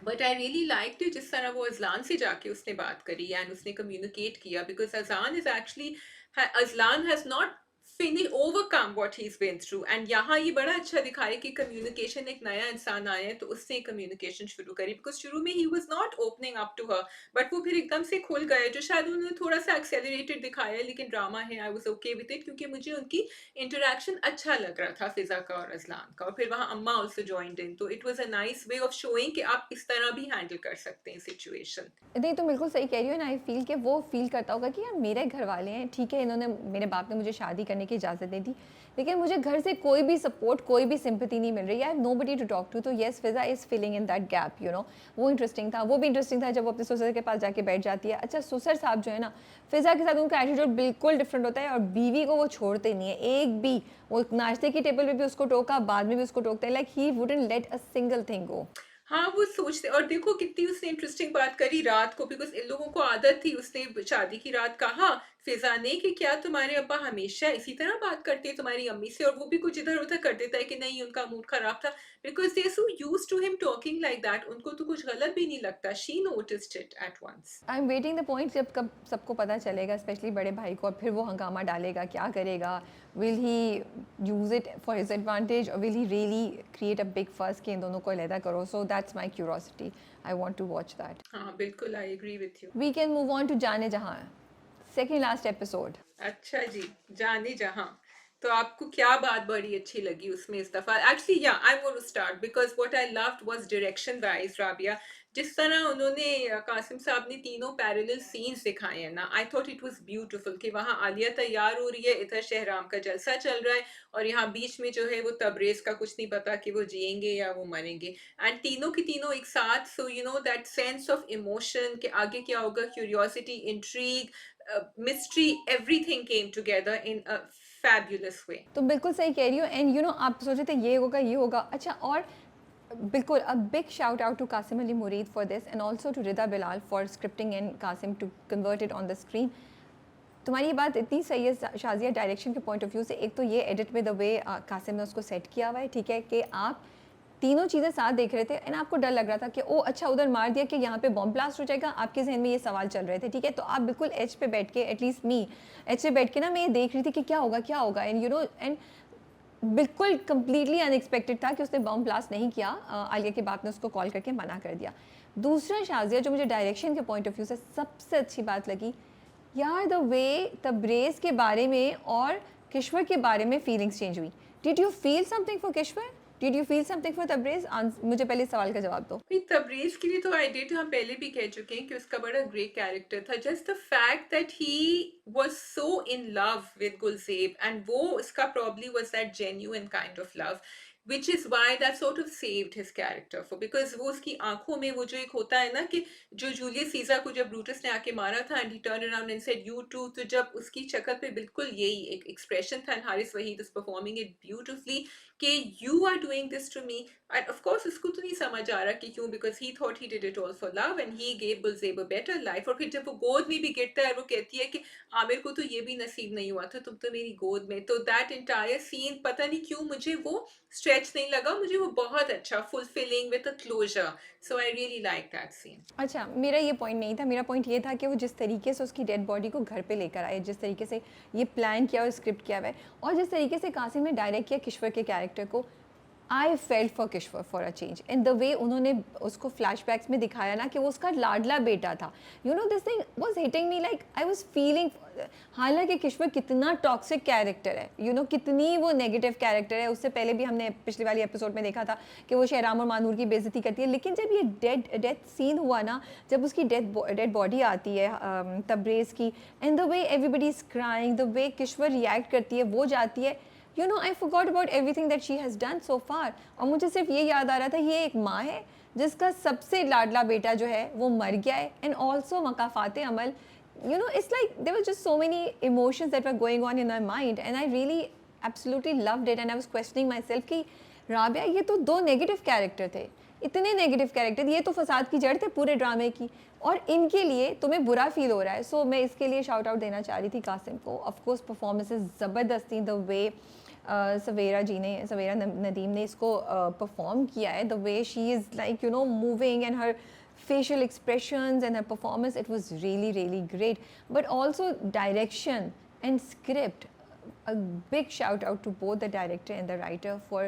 बट आई रियली लाइक्ड जिस तरह वो अज़लान से जाके उसने बात करी एंड उसने कम्युनिकेट किया, because Azlan is actually Azlan has not finish overcome what he is been through, and यहाँ ये बड़ा अच्छा दिखाया है कि कम्युनिकेशन, एक नया इंसान आया है तो उससे कम्युनिकेशन शुरू करी, बिकॉज़ शुरू में ही was not opening up to her, but वो फिर एकदम से खुल गए, जो शायद उन्होंने थोड़ा-सा एक्सेलरेटेड दिखाया है, लेकिन ड्रामा है, I was okay with it, क्योंकि मुझे उनकी इंटरैक्शन अच्छा लग रहा था फ़िज़ा का और अज़लान का, और फिर वहाँ अम्मा ऑल्सो जॉइन्ड इन, तो it was a nice way of showing कि आप इस तरह भी हैंडल कर सकते हैं सिचुएशन। नहीं, तो बिल्कुल सही कह रही हो ना। आई फील कि वो फील करता होगा कि यार मेरे घर वाले हैं, ठीक है, इन्होंने, मेरे बाप ने मुझे शादी करने की इजाज़त दे दी, लेकिन मुझे घर से कोई भी सपोर्ट, कोई भी सिंपैथी नहीं मिल रही है, I have nobody to talk to. तो yes, Fiza is filling in that gap, you know. वो इंटरेस्टिंग था। वो भी इंटरेस्टिंग था जब वो अपने ससुर के पास जाके बैठ जाती है। अच्छा, ससुर साहब जो है ना, फिज़ा के साथ उनका एटीट्यूड बिल्कुल डिफरेंट होता है और बीवी को वो छोड़ते नहीं है एक भी। वो नाश्ते की टेबल पे भी उसको टोका, बाद में भी उसको टोकते हैं, like he wouldn't let a single thing go. हाँ, वो सोचते, और देखो कितनी उसने इंटरेस्टिंग बात करी रात को, बिकॉज़ इन लोगों को आदत थी, उसने शादी की रात कहा, फिजा ने कि क्या तुम्हारे अब्बा हमेशा इसी तरह बात करते हैं तुम्हारी अम्मी से, और वो भी कुछ इधर उधर कर देता है कि नहीं उनका मूड खराब था, because they so used to him talking like that, उनको तो कुछ गलत भी नहीं लगता, she noticed it at once. I am waiting the point जब कब सबको पता चलेगा, स्पेशली बड़े भाई को, और फिर वो हंगामा डालेगा, क्या करेगा, will he use it for his advantage और will he really create a big fuss कि इन दोनों को अलहदा करो. So that's my curiosity. I want to watch that. हाँ बिल्कुल, I agree with you. We can move on to Jaane Jahan, second last episode. अच्छा जी, जाने जहां, तो आपको क्या बात बड़ी अच्छी लगी उसमें इस दफा? एक्चुअली या I want to start because what I loved was direction wise Rabia, जिस तरह उन्होंने कासिम साहब ने तीनों पैरेलल सीन्स दिखाए हैं ना, I thought it was beautiful कि वहाँ आलिया तैयार हो रही है, इधर शहराम का जलसा चल रहा है, और यहाँ बीच में जो है वो तबरेज का कुछ नहीं पता कि वो जिएंगे या वो मरेंगे, एंड तीनों की तीनों एक साथ, so you know that sense of emotion कि आगे क्या होगा, curiosity, intrigue, mystery, everything came together in a fabulous way. तुम बिल्कुल सही कह रही हो. एंड यू नो आप सोचे थे ये होगा ये होगा. अच्छा, और बिल्कुल a big shout out to Qasim Ali Mureed for this and also to Rida Bilal for scripting and Qasim to convert it on the screen. तुम्हारी ये बात इतनी सही है शाजिया, डायरेक्शन के पॉइंट ऑफ व्यू से. एक तो ये एडिट में द वे कासिम ने उसको सेट किया हुआ है, ठीक है, कि आप तीनों चीज़ें साथ देख रहे थे एंड आपको डर लग रहा था कि ओ अच्छा उधर मार दिया कि यहाँ पे बॉम्ब ब्लास्ट हो जाएगा, आपके जहन में ये सवाल चल रहे थे, ठीक है. तो आप बिल्कुल एज पे बैठ के, एटलीस्ट मी एज पे बैठ के ना मैं ये देख रही थी कि क्या होगा एंड यू नो, एंड बिल्कुल कंप्लीटली अनएक्सपेक्टेड था कि उसने बॉम्ब ब्लास्ट नहीं किया. आलिया के बाप ने उसको कॉल करके मना कर दिया. दूसरा शाजिया, जो मुझे डायरेक्शन के पॉइंट ऑफ व्यू से सबसे अच्छी बात लगी यार, द वे तब्रेज़ के बारे में और किश्वर के बारे में फीलिंग्स चेंज हुई. Did you feel something for Kishwar? Did you feel something for Tabrez? मुझे पहले इस सवाल का जवाब दो. भाई तबरेज के लिए तो आई डिड, हम पहले भी कह चुके हैं कि उसका बड़ा ग्रेट कैरेक्टर था, just the fact that he was so in love with Gulzeb, and वो उसका probably was that genuine kind of love, which is why that sort of saved his character, for because वो उसकी आंखों में वो जो एक होता है ना कि जो जूलियस सीजर को जब ब्रूटस ने आके मारा था and he turn around and said you too, तो जब उसकी शक्ल पे बिल्कुल यही एक एक्सप्रेशन था, and Haris Waheed is performing it beautifully कि you are doing this to me, and of course उसको तो नहीं समझ आ रहा कि क्यों, because he thought he did it all for love and he gave Gulzeb a better life. और फिर जब वो गोद में भी गिरता है, वो कहती है कि आमिर को तो ये भी नसीब नहीं हुआ था, तुम तो मेरी गोद में, तो दैट इंटायर सीन पता नहीं क्यों मुझे वो स्ट्रेच नहीं लगा, मुझे वो बहुत अच्छा, fulfilling with a closure, so I really like that scene. अच्छा, मेरा ये पॉइंट नहीं था. मेरा पॉइंट ये था कि वो जिस तरीके से उसकी डेड बॉडी को घर पे लेकर आए, जिस तरीके से ये प्लान किया और स्क्रिप्ट किया हुआ है, और जिस तरीके से कासिम ने डायरेक्ट किया किश्वर के कैरेक्टर को, I felt for Kishwar for a change. In the way उन्होंने उसको फ्लैशबैक्स में दिखाया ना कि वो उसका लाडला बेटा था. You know this thing was hitting me, like I was feeling. हालांकि किश्वर कितना टॉक्सिक कैरेक्टर है, यू नो कितनी वो नेगेटिव कैरेक्टर है. उससे पहले भी हमने पिछली वाली एपिसोड में देखा था कि वो शहराम और मानूर की बेइज्जती करती है. लेकिन जब ये डेथ सीन हुआ ना, जब उसकी डेड बॉडी आती है तब्रेज़ की, and the way everybody is crying, the way Kishwar react करती है, वो जाती है, you know I forgot about everything that she has done so far. और मुझे सिर्फ ये याद आ रहा था, ये एक माँ है जिसका सबसे लाडला बेटा जो है वो मर गया है, एंड ऑल्सो मकाफात अमल. You know, it's like there were just so many emotions that were going on in my mind, and I really absolutely loved it, and I was questioning myself कि राबिया ये तो दो नेगेटिव कैरेक्टर थे, इतने negative character, ये तो फसाद की जड़ थे पूरे ड्रामे की, और इनके लिए तुम्हें बुरा फील हो रहा है. सो मैं इसके लिए शाउट आउट देना चाह रही थी कासिम को. ऑफ कोर्स परफॉर्मेंसेस ज़बरदस्त थी. द वे सवेरा नदीम ने इसको परफॉर्म किया है, the way she is like you know moving, and her facial expressions and her performance, it was really great. But also direction and script, a big shout out to both the director and the writer for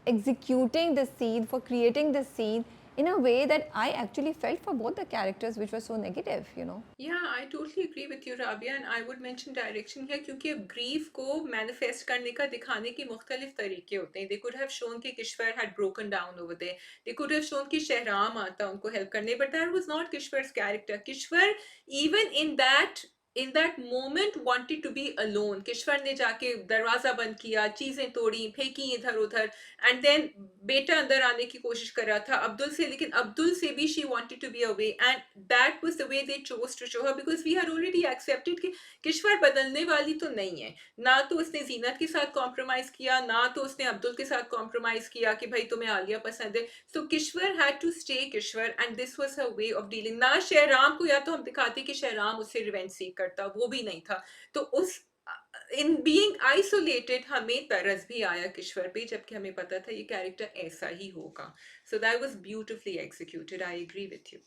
executing the scene, for creating the scene in a way that I actually felt for both the characters which were so negative, you know. Yeah, I totally agree with you, Rabia, and I would mention direction here क्योंकि अब grief को manifest करने का, दिखाने के मुख्तलिफ तरीके होते हैं. They could have shown कि Kishwar had broken down over there. They could have shown कि शहराम आता उनको help करने, but that was not Kishwar's character. Kishwar, even in that moment wanted to be alone. Kishwar ने जाके दरवाजा बंद किया, चीजें तोड़ी, फेंकी इधर उधर, एंड देन बेटा अंदर आने की कोशिश कर रहा था अब्दुल से, लेकिन अब्दुल से भी she wanted to be away, and that was the way they chose to show her, because we had already accepted कि किश्वर बदलने वाली तो नहीं है. ना तो उसने जीनत के साथ कॉम्प्रोमाइज किया, ना तो उसने अब्दुल के साथ कॉम्प्रोमाइज किया कि भाई तुम्हें आलिया पसंद है. So Kishwar had to stay Kishwar, and this was her way of dealing. ना शहराम को या तो हम दिखाते कि शहराम उससे रिवेंज सीख करता, वो भी नहीं था। तो उस इन बीइंग आइसोलेटेड हमें तरस भी आया किश्वर पे, जबकि हमें पता था ये कैरेक्टर ऐसा ही होगा। So that was beautifully executed, I agree with you.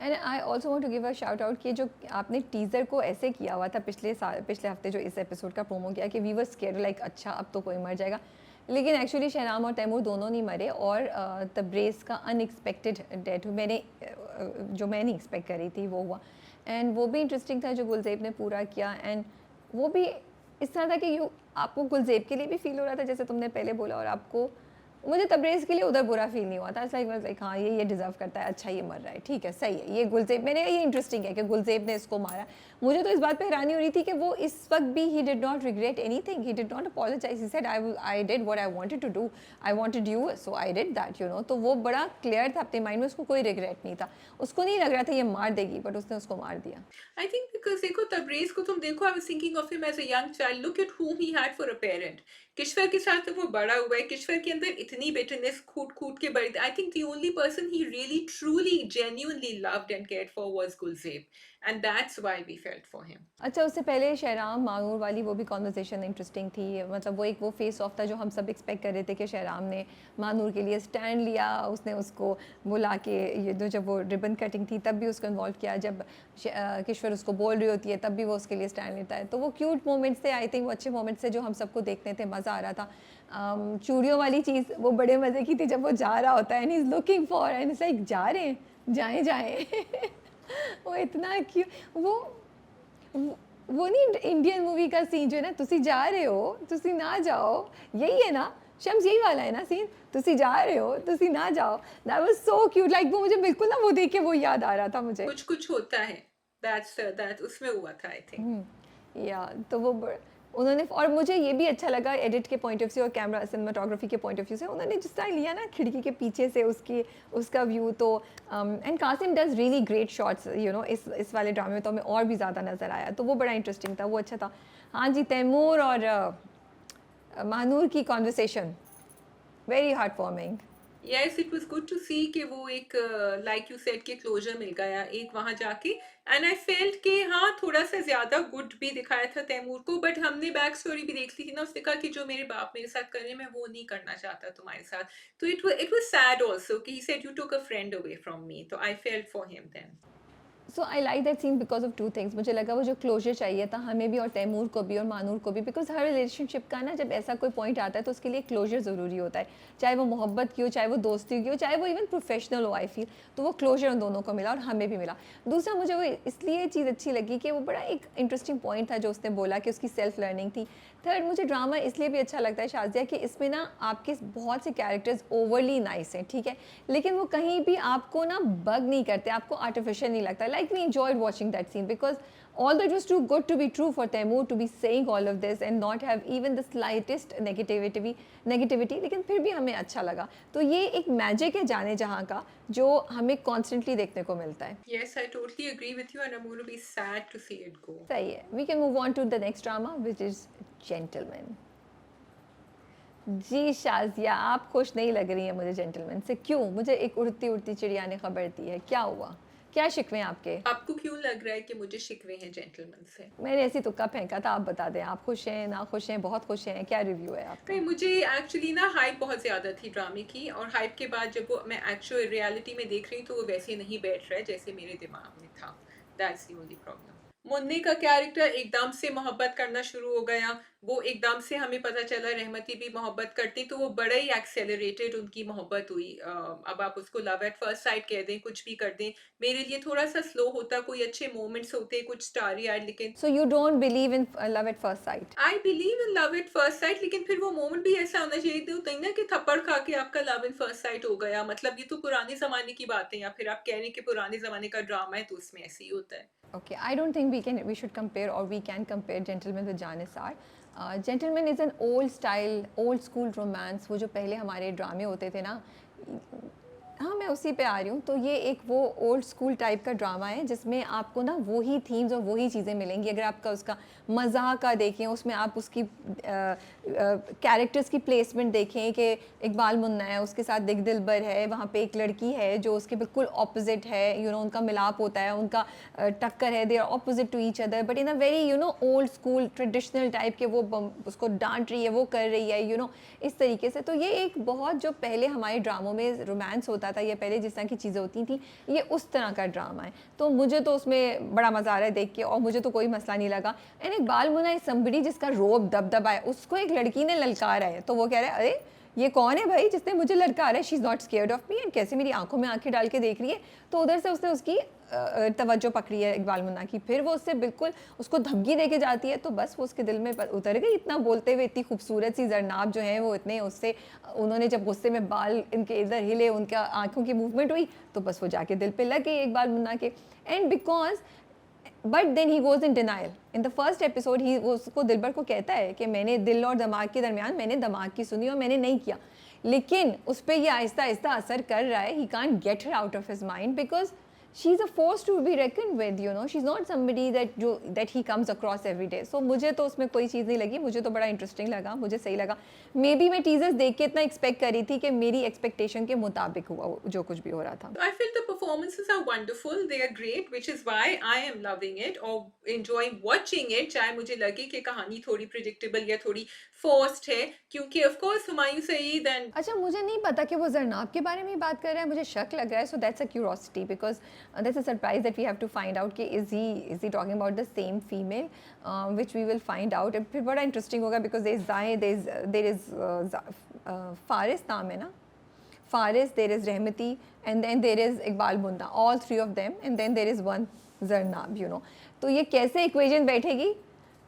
And I also want to give a shout out कि जो आपने टीज़र को ऐसे किया हुआ था पिछले हफ्ते जो इस एपिसोड का प्रोमो किया कि वी वर स्केयर्ड लाइक अच्छा अब तो कोई मर जाएगा, लेकिन एक्चुअली शहनाम और तैमूर दोनों नहीं मरे और तब्रेज़ का अनएक्सपेक्टेड डेथ जो मैं नहीं एक्सपेक्ट करी थी वो हुआ। एंड वो भी इंटरेस्टिंग था जो गुलजेब ने पूरा किया। एंड वो भी इस तरह था कि आपको गुलजेब के लिए भी फील हो रहा था जैसे तुमने पहले बोला, और आपको मुझे तब्रेज़ के लिए उधर बुरा फील नहीं हुआ था। लाइक हाँ ये डिज़र्व करता है, अच्छा ये मर रहा है, ठीक है सही है। ये गुलजेब, मैंने ये इंटरेस्टिंग है कि गुलजेब ने इसको मारा। मुझे तो इस बात पे हैरानी हो रही थी कि वो इस वक्त भी he did not regret anything, he did not apologise, he said I did what I wanted to do, I wanted you so I did that, you know. तो वो बड़ा क्लियर था अपने माइंड में, उसको कोई रिग्रेट नहीं था, उसको नहीं लग रहा था ये मार देगी, बट उसने उसको मार दिया। I think because देखो तबरेज़ को तुम देखो, I was thinking of him as a young child. Look at whom he had for a parent. Kishwar के साथ तो वो बड़ा हुआ है, किश्वर के अंदर इतनी bitterness कूट-कूट के भरी थी। I think the only person he really, truly, genuinely loved and cared for was Gulzeb, and that's why we felt for him. अच्छा, उससे पहले शहराम मानूर वाली वो भी कॉन्वर्सेशन इंटरेस्टिंग थी। मतलब वो फेस ऑफ था जो हम सब एक्सपेक्ट कर रहे थे कि शहराम ने मानूर के लिए स्टैंड लिया, उसने उसको बुला के ये जब वो रिबन कटिंग थी तब भी उसको इन्वॉल्व किया, जब किश्वर उसको बोल रही होती है तब भी वो उसके लिए स्टैंड लेता है। तो वो क्यूट मोमेंट्स थे, आई थिंक वो अच्छे मोमेंट्स थे जो हम सबको देखने थे, मज़ा आ रहा था। चूड़ियों वाली चीज़ वो बड़े मज़े की थी जब वो जा रहा होता है and he is looking for and it's like जा रहे हैं, जाएँ जाएँ वो इतना क्यूट, वो नहीं इंडियन मूवी का सीन जो है ना, तुसी जा रहे हो तुसी ना जाओ, यही है ना शम्स, यही वाला है ना सीन, तुसी जा रहे हो तुसी ना जाओ। That was so cute, like वो मुझे बिल्कुल ना वो देख के वो याद आ रहा था मुझे। कुछ-कुछ होता है। That उसमें हुआ था, I think. या तो उन्होंने, और मुझे ये भी अच्छा लगा एडिट के पॉइंट ऑफ व्यू और कैमरा सिनेमाटोग्राफी के पॉइंट ऑफ व्यू से, उन्होंने जिस तरह लिया ना खिड़की के पीछे से उसका व्यू। तो and Qasim does really great shots, you know, इस वाले ड्रामे में तो हमें और भी ज़्यादा नज़र आया, तो वो बड़ा इंटरेस्टिंग था, वो अच्छा था। हाँ जी, तैमूर और मानूर की conversation very heart warming. Yes, it was good to see कि वो एक like you said कि क्लोजर मिल गया एक वहां जाके, and I felt कि हाँ थोड़ा सा ज्यादा गुड भी दिखाया था तैमूर को, बट हमने बैक स्टोरी भी देख ली थी ना, उसने कहा कि जो मेरे बाप मेरे साथ कर रहे हैं मैं वो नहीं करना चाहता तुम्हारे साथ। तो it was sad also कि he said you took a friend away from me, तो I felt for him then. So I like that scene because of two things. मुझे लगा वो जो क्लोजर चाहिए था हमें भी और तैमूर को भी और मानूर को भी, बिकॉज हर रिलेशनशिप का ना जब ऐसा कोई पॉइंट आता है तो उसके लिए क्लोजर ज़रूरी होता है, चाहे वो मोहब्बत की हो, चाहे वो दोस्ती की हो, चाहे वो इवन प्रोफेशनल हो। आई फील तो वो क्लोजर उन दोनों को मिला और हमें भी मिला। दूसरा मुझे वो इसलिए चीज़ अच्छी लगी कि वो बड़ा एक इंटरेस्टिंग पॉइंट था जो उसने बोला कि उसकी सेल्फ लर्निंग थी। थर्ड, मुझे ड्रामा इसलिए भी अच्छा लगता है शाज़िया कि इसमें ना आपके बहुत से कैरेक्टर्स ओवरली नाइस हैं, ठीक है, लेकिन वो कहीं भी आपको ना बग नहीं करते, आपको आर्टिफिशियल नहीं लगता। Like we enjoyed watching that scene because although it was too good to be true for Taimur to be saying all of this and not have even the slightest negativity, लेकिन फिर भी हमें अच्छा लगा। तो ये एक मैजिक है जाने जहाँ का जो हमें कॉन्स्टेंटली देखने को मिलता है। Yes, I totally agree with you, and I'm going to be sad to see it go. सही है। We can move on to the next drama which is Gentleman. जी शाजिया, आप खुश नहीं लग रही हैं मुझे जेंटलमैन से, क्यों? मुझे एक उड़ती उड़ती चिड़िया ने खबर दी है, क्या हुआ, क्या शिकवे हैं आपके? आपको क्यों लग रहा है कि मुझे शिकवे हैं जेंटलमैन से? मैंने ऐसी तुक्का फेंका था, आप बता दें, आप खुश हैं, ना खुश हैं, बहुत खुश हैं, क्या रिव्यू है आपका? नहीं, मुझे एक्चुअली ना हाइप बहुत ज़्यादा थी ड्रामे की, और हाइप के बाद जब वो मैं एक्चुअल रियलिटी में देख रही हूँ तो वो वैसे नहीं बैठ रहा है जैसे मेरे दिमाग में था। That's the only problem. Munni का कैरेक्टर एकदम से मोहब्बत करना शुरू हो गया, वो एकदम से हमें पता चला रहमती भी मोहब्बत करती, तो वो बड़ा ही एक्सेलरेटेड उनकी मोहब्बत हुई। अब आप उसको लव एट फर्स्ट साइट कह दें, कुछ भी कर दें, मेरे लिए थोड़ा सा स्लो होता, कोई अच्छे मोमेंट्स होते, कुछ स्टारी आए, लेकिन so you don't believe in love at first sight? I believe in love at first sight, लेकिन फिर वो मोमेंट भी ऐसा होना चाहिए तो होता है ना कि थप्पड़ खा के आपका लव इन फर्स्ट साइट हो गया, मतलब ये तो पुराने जमाने की बात है, या फिर आप कह रहे हैं कि पुराने जमाने का ड्रामा है तो उसमें ऐसे ही होता है। Okay, I don't think we should compare, or we can compare Gentleman with Janissar. Gentleman is an old style, old school romance, वो जो पहले हमारे ड्रामे होते थे ना। हाँ, मैं मैं उसी पे आ रही हूँ, तो ये एक वो ओल्ड स्कूल टाइप का ड्रामा है जिसमें आपको ना वही थीम्स और वही चीज़ें मिलेंगी। अगर आपका उसका मज़ाक का देखें, उसमें आप उसकी कैरेक्टर्स की प्लेसमेंट देखें कि इकबाल मुन्ना है, उसके साथ दिग दिलबर है, वहाँ पे एक लड़की है जो उसके बिल्कुल ऑपोजिट है, उनका मिलाप होता है, उनका टक्कर है, they are opposite to each other but in a very old school traditional type के। वो उसको डांट रही है, वो कर रही है, इस तरीके से। तो ये एक बहुत जो पहले हमारे ड्रामों में रोमांस होता था या पहले जिस तरह की चीज़ें होती थी, ये उस तरह का ड्रामा है। तो मुझे तो उसमें बड़ा मज़ा आ रहा है देख के, और मुझे तो कोई मसला नहीं लगा। And Iqbal Munna is somebody जिसका रोब दबदबा है, उसको एक लड़की ने ललकारा है, तो वो कह रहा है अरे ये कौन है भाई जिसने मुझे ललकारा है, she is not scared of me, and कैसे मेरी आंखों में आंखें डाल के देख रही है। तो उधर से उसने उसकी तवज्जो पकड़ी है इकबाल मुन्ना की, फिर वो उससे बिल्कुल उसको धमकी दे के जाती है, तो बस वो उसके दिल में उतर गई। इतना बोलते हुए इतनी खूबसूरत सी जरनाब जो है वो इतने उससे, उन्होंने जब गुस्से में बाल इनके इधर हिले, उनका आंखों की मूवमेंट हुई, तो बस वो जाके दिल पे लग गई इकबाल मुन्ना के। And because but then he goes in denial in the first episode. ही वो उसको दिलबर को कहता है कि मैंने दिल और दिमाग के दरमियान मैंने दिमाग की सुनी और मैंने नहीं किया, लेकिन उस पर ये आहिस्ता आहिस्ता असर कर रहा है। He can't get her out of his mind because she is a force to be reckon with, she is not somebody that he comes across every day. So मुझे तो उसमें कोई चीज़ नहीं लगी, मुझे तो बड़ा इंटरेस्टिंग लगा, मुझे सही लगा। मे बी मैं टीजर्स देख के इतना एक्सपेक्ट करी थी कि मेरी एक्सपेक्टेशन के मुताबिक हुआ जो कुछ भी हो रहा था। I feel the performances are wonderful. They are great, which is why I am loving it or enjoying watching it. चाहे मुझे लगे कि कहानी थोड़ी predictable या थोड़ी forced है, क्योंकि of course Humayun Saeed and अच्छा, मुझे नहीं पता कि वो जरनाब के बारे में ही बात कर रहा है, मुझे शक लग रहा है। So that's a curiosity because that's a surprise that we have to find out कि is he talking about the same female, which we will find out. फिर बड़ा इंटरेस्टिंग होगा बिकॉज देर इज फारिस नाम है ना, Faris, there is Rahmati, and then there is Iqbal Munna, all three of them, and then there is one Zarnab. तो ये कैसे equation बैठेगी,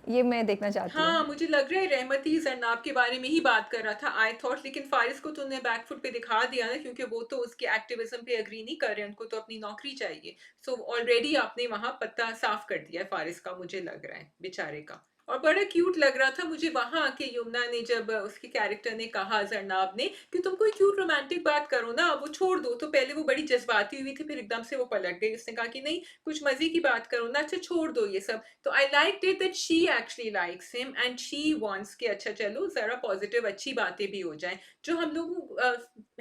ये मैं देखना चाहती हूँ। हाँ, मुझे लग रहा है रहमती जरनाब के बारे में ही बात कर रहा था आई थॉट, लेकिन फारिस को तूने बैकफुट पे दिखा दिया ना, क्योंकि वो तो उसके एक्टिविज्म पे अग्री नहीं कर रहे, उनको तो अपनी नौकरी चाहिए। सो ऑलरेडी आपने वहां पत्ता साफ कर दिया है फारिस का, मुझे लग रहा है बेचारे का। और बड़ा क्यूट लग रहा था मुझे वहां आके यमुना ने, जब उसके कैरेक्टर ने कहा जरनाब ने कि तुम कोई क्यूट रोमांटिक बात करो ना, वो छोड़ दो। तो पहले वो बड़ी जज्बाती हुई थी, फिर एकदम से वो पलट गई, उसने कहा कि नहीं कुछ मजे की बात करो ना, अच्छा छोड़ दो ये सब। तो I like it that she actually likes him and she wants कि अच्छा चलो जरा पॉजिटिव अच्छी बातें भी हो जाएं, जो हम लोग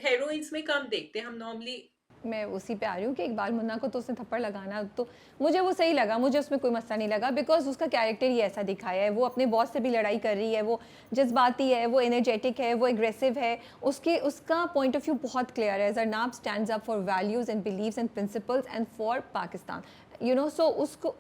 हेरोइंस में कम देखते हैं। हम नॉर्मली मैं उसी पे आ रही हूँ कि इकबाल मुन्ना को तो उसने थप्पड़ लगाना, तो मुझे वो सही लगा, मुझे उसमें कोई मसला नहीं लगा बिकॉज उसका कैरेक्टर ही ऐसा दिखाया है। वो अपने बॉस से भी लड़ाई कर रही है, वो जज्बाती है, वो एनर्जेटिक है, वो एग्रेसिव है, उसका पॉइंट ऑफ व्यू बहुत क्लियर है। Zarnab stands up for values and believes and principles and for Pakistan, so उसको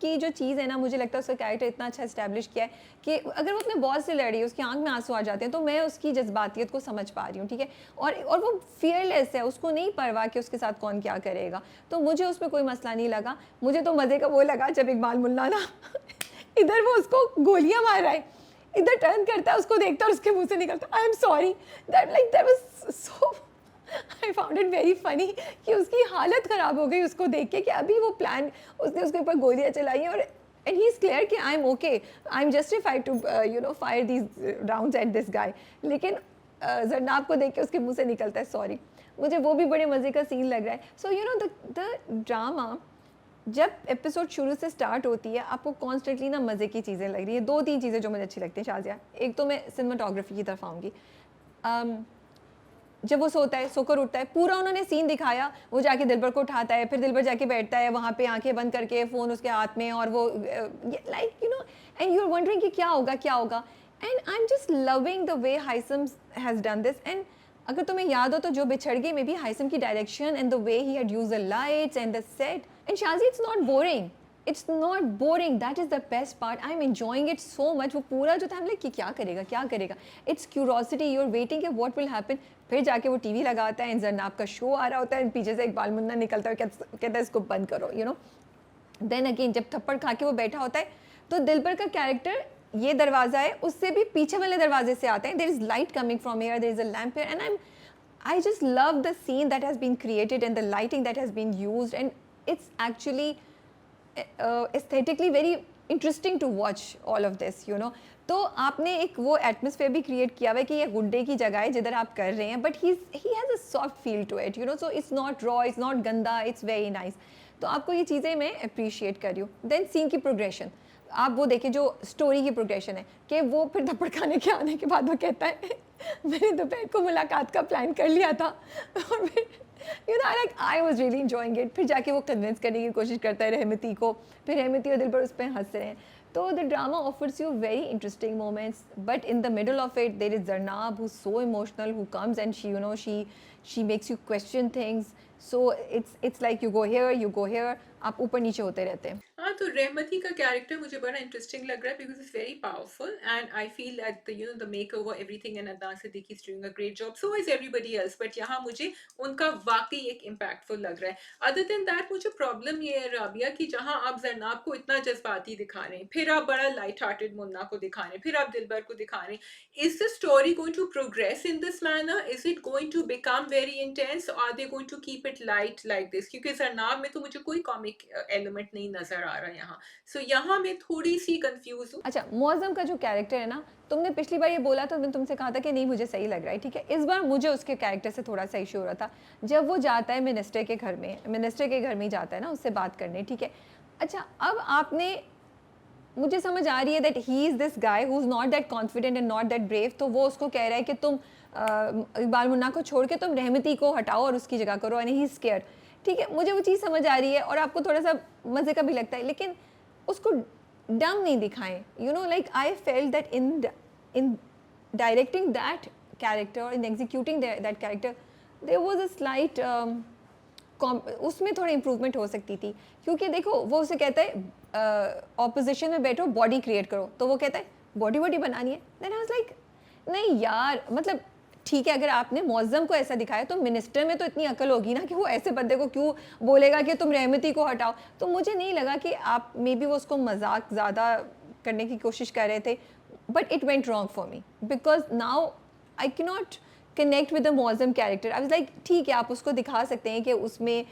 की जो चीज़ है ना, मुझे लगता है उसका कैरेक्टर इतना अच्छा इस्टेब्लिश किया है कि अगर वो अपने बॉस से लड़ रही है, उसकी आंख में आंसू आ जाते हैं, तो मैं उसकी जज्बातियत को समझ पा रही हूँ, ठीक है। और वो फियरलेस है, उसको नहीं परवाह कि उसके साथ कौन क्या करेगा, तो मुझे उसमें कोई मसला नहीं लगा। मुझे तो मज़े का वो लगा जब इकबाल मुल्ला ना इधर वो उसको गोलियां मार रहा है, इधर टर्न करता है, उसको देखता है और उसके मुंह से निकलता I am sorry, that was so I found it very funny कि उसकी हालत ख़राब हो गई उसको देख के कि अभी वो प्लान, उसने उसके ऊपर गोलियां चलाई हैं और एंड ही इज़ क्लियर कि I am okay, I am justified to fire these rounds at this guy, लेकिन जरनाब को देख के उसके मुंह से निकलता है सॉरी। मुझे वो भी बड़े मज़े का सीन लग रहा है। सो द ड्रामा जब एपिसोड शुरू से स्टार्ट होती है, आपको कॉन्स्टेंटली ना मज़े की चीज़ें लग रही है। 2-3 चीज़ें जो मुझे अच्छी लगती हैं शाजिया, एक तो मैं सिनेमाटोग्राफी की तरफ आऊँगी। जब वो सोता है, सोकर उठता है, पूरा उन्होंने सीन दिखाया, वो जाके दिलबर को उठाता है, फिर दिलबर जाके बैठता है वहाँ पे आंखें बंद करके, फ़ोन उसके हाथ में, और वो like and you are wondering कि क्या होगा and I am just loving the way Haisam has done this. And अगर तुम्हें याद हो तो जो बिछड़ गई, मे बी हाइसम की direction and the way he had used the lights and the set, and Shazi it's not boring, it's not boring, that is the best part. I am enjoying it so much. वो पूरा जो था हम like कि क्या करेगा, it's curiosity, you are waiting कि what will happen. फिर जाके वो टीवी लगाता है, जरनाब का शो आ रहा होता है, पीछे से इकबाल मुन्ना निकलता है, कहता है इसको बंद करो, देन अगेन जब थप्पड़ खा के वो बैठा होता है, तो दिलबर का कैरेक्टर, ये दरवाज़ा है, उससे भी पीछे वाले दरवाजे से आता है, there is light coming from here, there is a lamp here, and I just love the scene that has been created and the lighting that has been used, and it's actually aesthetically very interesting to watch all of this. तो आपने एक वो atmosphere भी create किया हुआ है कि ये गुड्डे की जगह है जिधर आप कर रहे हैं, but he has a soft feel to it, you know, so it's not raw, it's not गंदा, इट्स वेरी नाइस। तो आपको ये चीज़ें मैं अप्रिशिएट कर रही हूँ। देन सीन की प्रोग्रेशन, आप वो देखिए जो स्टोरी की प्रोग्रेशन है कि वो फिर थप्पड़ खाने के आने के बाद वो कहता है मैंने दोपहर को मुलाकात का प्लान कर लिया था और फिर you know like I was really enjoying it. फिर जाके वो कन्विंस करने की कोशिश करता है रहमती को, फिर रहमती और दिलबर उस पर हंस रहे हैं। तो the drama offers you very interesting moments, but in the middle of it there is जरनाब who so emotional, who comes and she, you know, she makes you question things. So it's like you go here, आप ऊपर नीचे होते रहते हैं। हाँ, तो रहमती का character मुझे बड़ा इंटरेस्टिंग लग रहा है because it's very powerful and I feel that you know the makeover everything and Adnan Siddiqui is doing a great job, so is everybody else, but यहाँ मुझे उनका वाकई एक इम्पैक्टफुल लग रहा है। अदर देन दैट मुझे प्रॉब्लम ये है राबिया कि जहाँ आप जरनाब को इतना जज्बाती दिखा रहे हैं, फिर आप बड़ा लाइट हार्टेड मुन्ना को दिखा रहे हैं, फिर आप दिलबर को दिखा रहे हैं, is the story going to progress in this manner? Is it going to become very intense, or are they going to keep it light like this? क्योंकि जरनाब में तो मुझे कोई कॉमिक एलिमेंट नहीं नजर आ रहा है यहाँ, सो यहाँ मैं थोड़ी सी कंफ्यूज हूँ। अच्छा, मुअज़्ज़म का जो कैरेक्टर है ना, तुमने पिछली बार ये बोला था, मैंने तुमसे कहा था कि नहीं मुझे सही लग रहा है, ठीक है। इस बार मुझे उसके कैरेक्टर से थोड़ा सा इशू हो रहा था जब वो जाता है मिनिस्टर के घर में, मिनिस्टर के घर में ही जाता है ना उससे बात करने, ठीक है। अच्छा, अब आपने, मुझे समझ आ रही है that he is this guy who is not that confident and not that brave, तो वो उसको कह रहा है कि तुम इकबाल मुन्ना को छोड़ के तुम रहमती को हटाओ और उसकी जगह करो, एंड ही इज़ स्केयर्ड, ठीक है। मुझे वो चीज़ समझ आ रही है और आपको थोड़ा सा मज़े का भी लगता है, लेकिन उसको डम नहीं दिखाएं, you know, like I felt that in directing that character और in executing that character there was a slight, उसमें थोड़ी इम्प्रूवमेंट हो सकती थी। क्योंकि देखो वो उसे कहता है ऑपोजिशन में बैठो बॉडी क्रिएट करो, तो वो कहता है बॉडी वॉडी बनानी है। देन आई वाज लाइक नहीं यार, मतलब ठीक है अगर आपने मुअज़्ज़म को ऐसा दिखाया तो मिनिस्टर में तो इतनी अकल होगी ना कि वो ऐसे बंदे को क्यों बोलेगा कि तुम रहमती को हटाओ। तो मुझे नहीं लगा कि आप मे बी वो उसको मजाक ज़्यादा करने की कोशिश कर रहे थे, but it went wrong for me because now I can not connect with the Muazzam character. I was like ठीक है आप उसको दिखा सकते हैं कि उसमें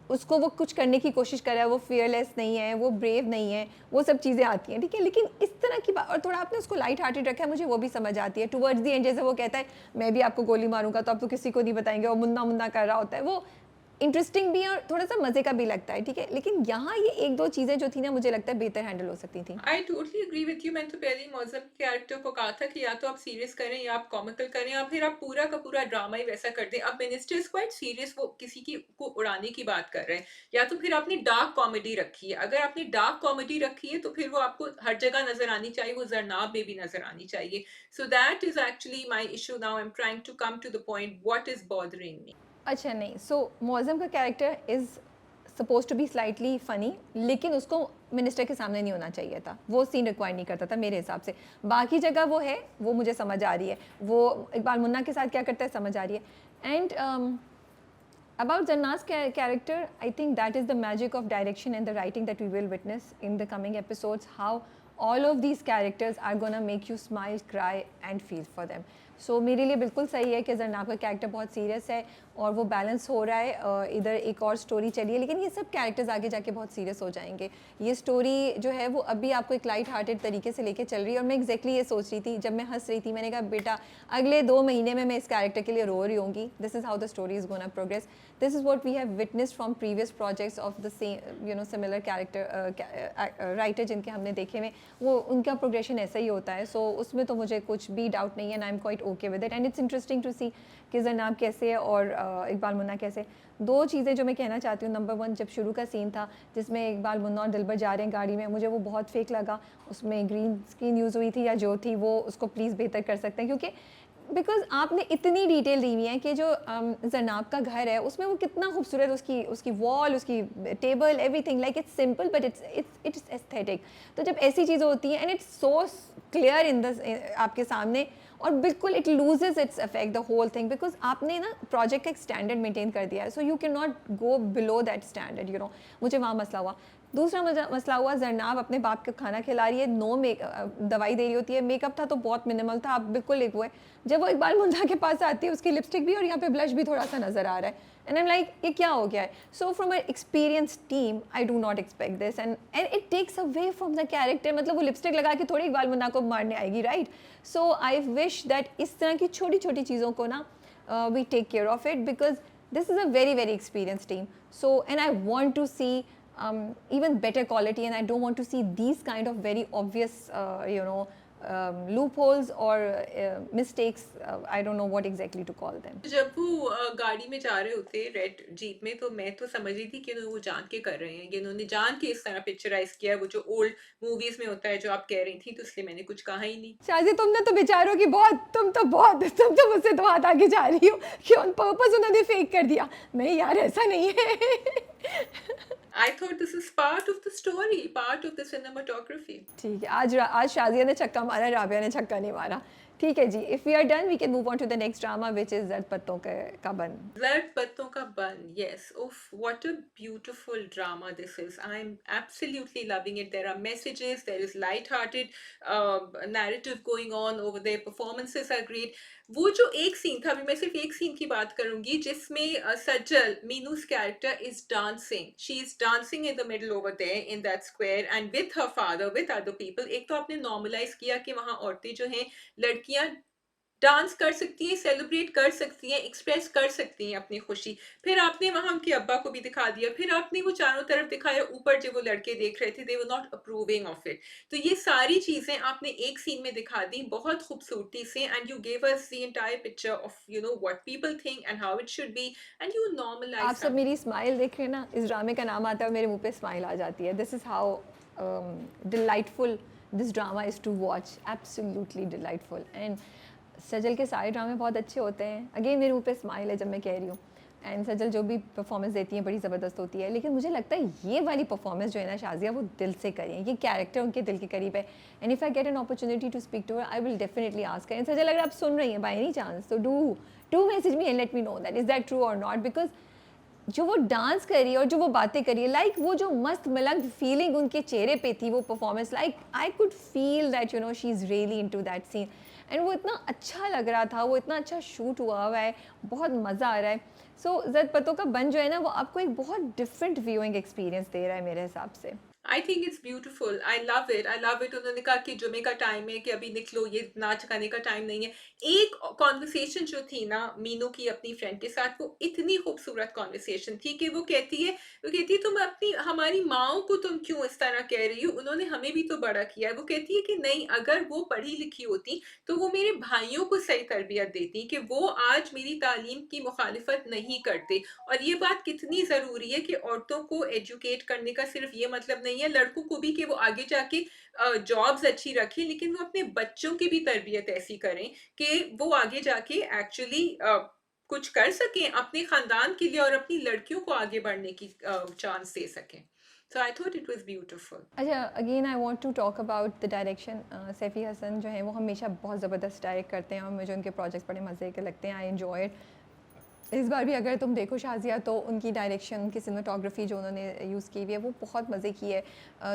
उसको वो कुछ करने की कोशिश कर रहा है, वो फियरलेस नहीं है, वो ब्रेव नहीं है, वो सब चीज़ें आती हैं, ठीक है। लेकिन इस तरह की बात, और थोड़ा आपने उसको लाइट हार्टेड रखा है, मुझे वो भी समझ आती है। टुवर्ड्स द एंड जैसे वो कहता है मैं भी आपको गोली मारूंगा तो आप तो किसी को नहीं बताएंगे, और मुन्ना मुन्ना कर रहा होता है, वो इंटरेस्टिंग भी है और थोड़ा सा मज़े का भी लगता है, ठीक है। लेकिन यहाँ ये एक दो चीज़ें जो थी ना मुझे लगता है बेहतर हैंडल हो सकती थी। I totally agree with you. मैंने तो पहले ही मौजम के कैरेक्टर को कहा था कि या तो आप सीरियस करें या आप कॉमिकल करें या फिर आप पूरा का पूरा ड्रामा ही वैसा कर दें। अब मिनिस्टर इज क्वाइट सीरियस, वो किसी की को उड़ाने की बात कर रहे हैं, या तो फिर आपने डार्क कॉमेडी रखी है। अगर आपने डार्क कॉमेडी रखी है तो फिर वो आपको हर जगह नजर आनी चाहिए, वो जरनाब में भी नजर आनी चाहिए। So that is actually my issue. Now I am trying to come to the point what is bothering me. अच्छा नहीं, सो मुअज़्ज़म का character is suppose to be slightly funny, लेकिन उसको मिनिस्टर के सामने नहीं होना चाहिए था, वो सीन रिक्वायर नहीं करता था मेरे हिसाब से। बाकी जगह वो है, वो मुझे समझ आ रही है, वो इकबाल मुन्ना के साथ क्या करता है समझ आ रही है। And about Jannah's character, I think that is the magic of direction and the writing that we will witness in the coming episodes, how all of these characters are gonna make you smile, cry and feel for them. So मेरे लिए बिल्कुल सही है कि जरनाब का character बहुत serious है और वो बैलेंस हो रहा है, इधर एक और स्टोरी चली है, लेकिन ये सब कैरेक्टर्स आगे जाके बहुत सीरियस हो जाएंगे। ये स्टोरी जो है वो अभी आपको एक लाइट हार्टेड तरीके से लेके चल रही है, और मैं एग्जैक्टली ये सोच रही थी जब मैं हंस रही थी, मैंने कहा बेटा अगले 2 महीने में मैं इस कैरेक्टर के लिए रो रही होंगी। This is how the story is gonna progress, this is what we have witnessed from previous projects of the same you know similar character writer जिनके हमने देखे हुए, वो उनका प्रोग्रेशन ऐसा ही होता है। सो उसमें तो मुझे कुछ भी डाउट नहीं है, and I am quite okay with it, and it's interesting to see कि जरनाब कैसे है और इकबाल मुन्ना कैसे। 2 चीज़ें जो मैं कहना चाहती हूँ, नंबर 1 जब शुरू का सीन था जिसमें इकबाल मुन्ना और दिलबर जा रहे हैं गाड़ी में, मुझे वो बहुत फेक लगा। उसमें ग्रीन स्क्रीन यूज़ हुई थी या जो थी, वो उसको प्लीज़ बेहतर कर सकते हैं, क्योंकि बिकॉज आपने इतनी डिटेल दी हुई है कि जो जरनाब का घर है उसमें वो कितना खूबसूरत, उसकी वॉल, उसकी table, everything, like it's simple but it's aesthetic. तो जब ऐसी चीज़ें होती हैं and it's so clear in the आपके सामने, और बिल्कुल it loses its affect the whole thing, because आपने ना प्रोजेक्ट का एक स्टैंडर्ड मेंटेन कर दिया है, so you can not go below that standard, you know. मुझे वहाँ मसला हुआ। दूसरा मसला हुआ, जरनाब अपने बाप को खाना खिला रही है, दवाई दे रही होती है, मेकअप था तो बहुत मिनिमल था, अब बिल्कुल एक वो है। जब वो इकबाल मुन्ना के पास आती है उसकी लिपस्टिक भी और यहाँ पे ब्लश भी थोड़ा सा नज़र आ रहा है, एंड आई एम लाइक ये क्या हो गया है. So from a experience team I do not expect this, and it takes away from the character. मतलब वो लिपस्टिक लगा के थोड़ी इकबाल मुन्ना को मारने आएगी, right? So I wish that इस तरह की छोटी छोटी चीज़ों को ना we take care of it, because this is a very very experienced team. So, and I want to see even better quality, and I don't want to see these kind of very obvious loopholes or mistakes. I don't know what exactly to call them. जब वो गाड़ी में जा रहे होते red jeep में, तो मैं तो समझ रही थी कि इन्होंने वो जान के कर रहे हैं, कि इन्होंने जान के इस तरह पिक्चराइज किया है, वो जो ओल्ड मूवीज में होता है जो आप कह रही थी, तो इसलिए मैंने कुछ कहा ही नहीं. शाजी, तुमने तो बेचारों की तुम तो मुझसे तो हाथ आगे जा रही हो कि ऑन पर्पस उन्होंने फेक कर दिया. नहीं यार, ऐसा नहीं है. I thought this is part of the story, part of the cinematography. ठीक है, आज शाजिया ने छक्का मारा, राबिया ने छक्का नहीं मारा. ठीक है जी, if we are done we can move on to the next drama which is Zard Patton Ka बन. Zard Patton Ka Ban, yes. Oof, what a beautiful drama this is. I'm absolutely loving it. There are messages, there is light-hearted narrative going on over there. Performances are great. वो जो एक scene था, अभी मैं सिर्फ एक scene की बात करूंगी, जिसमें सज्जल, मीनू's character is dancing. She is dancing in the middle over there in that square and with her father, with other people. एक तो आपने normalize किया कि वहाँ औरतें जो हैं, लड़कियां डांस कर सकती हैं, सेलिब्रेट कर सकती हैं, एक्सप्रेस कर सकती हैं अपनी खुशी. फिर आपने वहाँ उनके अब्बा को भी दिखा दिया, फिर आपने वो चारों तरफ दिखाया, ऊपर जो वो लड़के देख रहे थे, they were not approving of it. तो ये सारी चीजें आपने एक सीन में दिखा दी बहुत खूबसूरती से, and you gave us the entire picture of what people think and how it should B, and you आप नॉर्मलाइज. सब मेरी स्माइल देख रहे हैं ना, इस ड्रामे का नाम आता है और मेरे मुंह पे स्माइल आ जाती है. This is how delightful this drama is to watch. Absolutely delightful. And Sajal के सारे ड्रामे बहुत अच्छे होते हैं. अगेन मेरे मुंह पे स्माइल है जब मैं कह रही हूँ. एंड सजल जो भी परफॉर्मेंस देती है बड़ी ज़बरदस्त होती है, लेकिन मुझे लगता है ये वाली परफॉर्मेंस जो है ना शाजिया, वो दिल से करी है. ये कैरेक्टर उनके दिल के करीब है. And if I get an opportunity to speak to her, I will definitely ask her. And Sajal, अगर आप सुन रही हैं बाय एनी चांस, तो do message me and let me know that is that true और नॉट. बिकॉज जो वो dance कर रही है और जो वो बातें कर रही है, लाइक वो जो मस्त मलंग फीलिंग उनके चेहरे पे थी, वो performance, like I could feel that she is really into that scene. And वो इतना अच्छा लग रहा था, वो इतना अच्छा शूट हुआ है, बहुत मज़ा आ रहा है. सो जर्द पत्तों का बन जो है ना, वो आपको एक बहुत डिफरेंट व्यूइंग एक्सपीरियंस दे रहा है मेरे हिसाब से. I think it's beautiful, I love it, I love it. उन्होंने कहा कि जुमे का टाइम है, कि अभी निकलो, ये नाच गाने का टाइम नहीं है. एक कॉन्वर्सेशन जो थी ना मीनू की अपनी फ्रेंड के साथ, वो इतनी खूबसूरत कॉन्वर्सेशन थी कि वो कहती है तुम अपनी हमारी माओ को तुम क्यों इस तरह कह रही हो, उन्होंने हमें भी तो बड़ा किया है. वो कहती है कि नहीं, अगर वो पढ़ी लिखी होती तो वो मेरे भाइयों को सही तरबियत देती, कि वो आज मेरी तालीम की मुखालिफत नहीं करते. और ये बात कितनी ज़रूरी है कि औरतों को एजुकेट करने का सिर्फ ये मतलब नहीं है, लड़कों को भी, कि वो आगे जाके जॉब्स अच्छी रखें, लेकिन वो अपने बच्चों की भी तरबियत ऐसी करें कि वो आगे जाके एक्चुअली कुछ कर सकें अपने खानदान के लिए, और अपनी लड़कियों को आगे बढ़ने की चांस दे सकें. So I thought it was beautiful. अच्छा, again I want to talk about the direction. Saife Hassan जो है वो हमेशा बहुत ज़बरदस्त डायरेक्ट करते हैं और मुझे उनके प्रोजेक्ट्स बड़े मज़े के लगते हैं. I enjoy it. इस बार भी अगर तुम देखो शाजिया, तो उनकी डायरेक्शन, उनकी सिनेमाटोग्राफी जो उन्होंने यूज़ की हुई है, वो बहुत मज़े की है.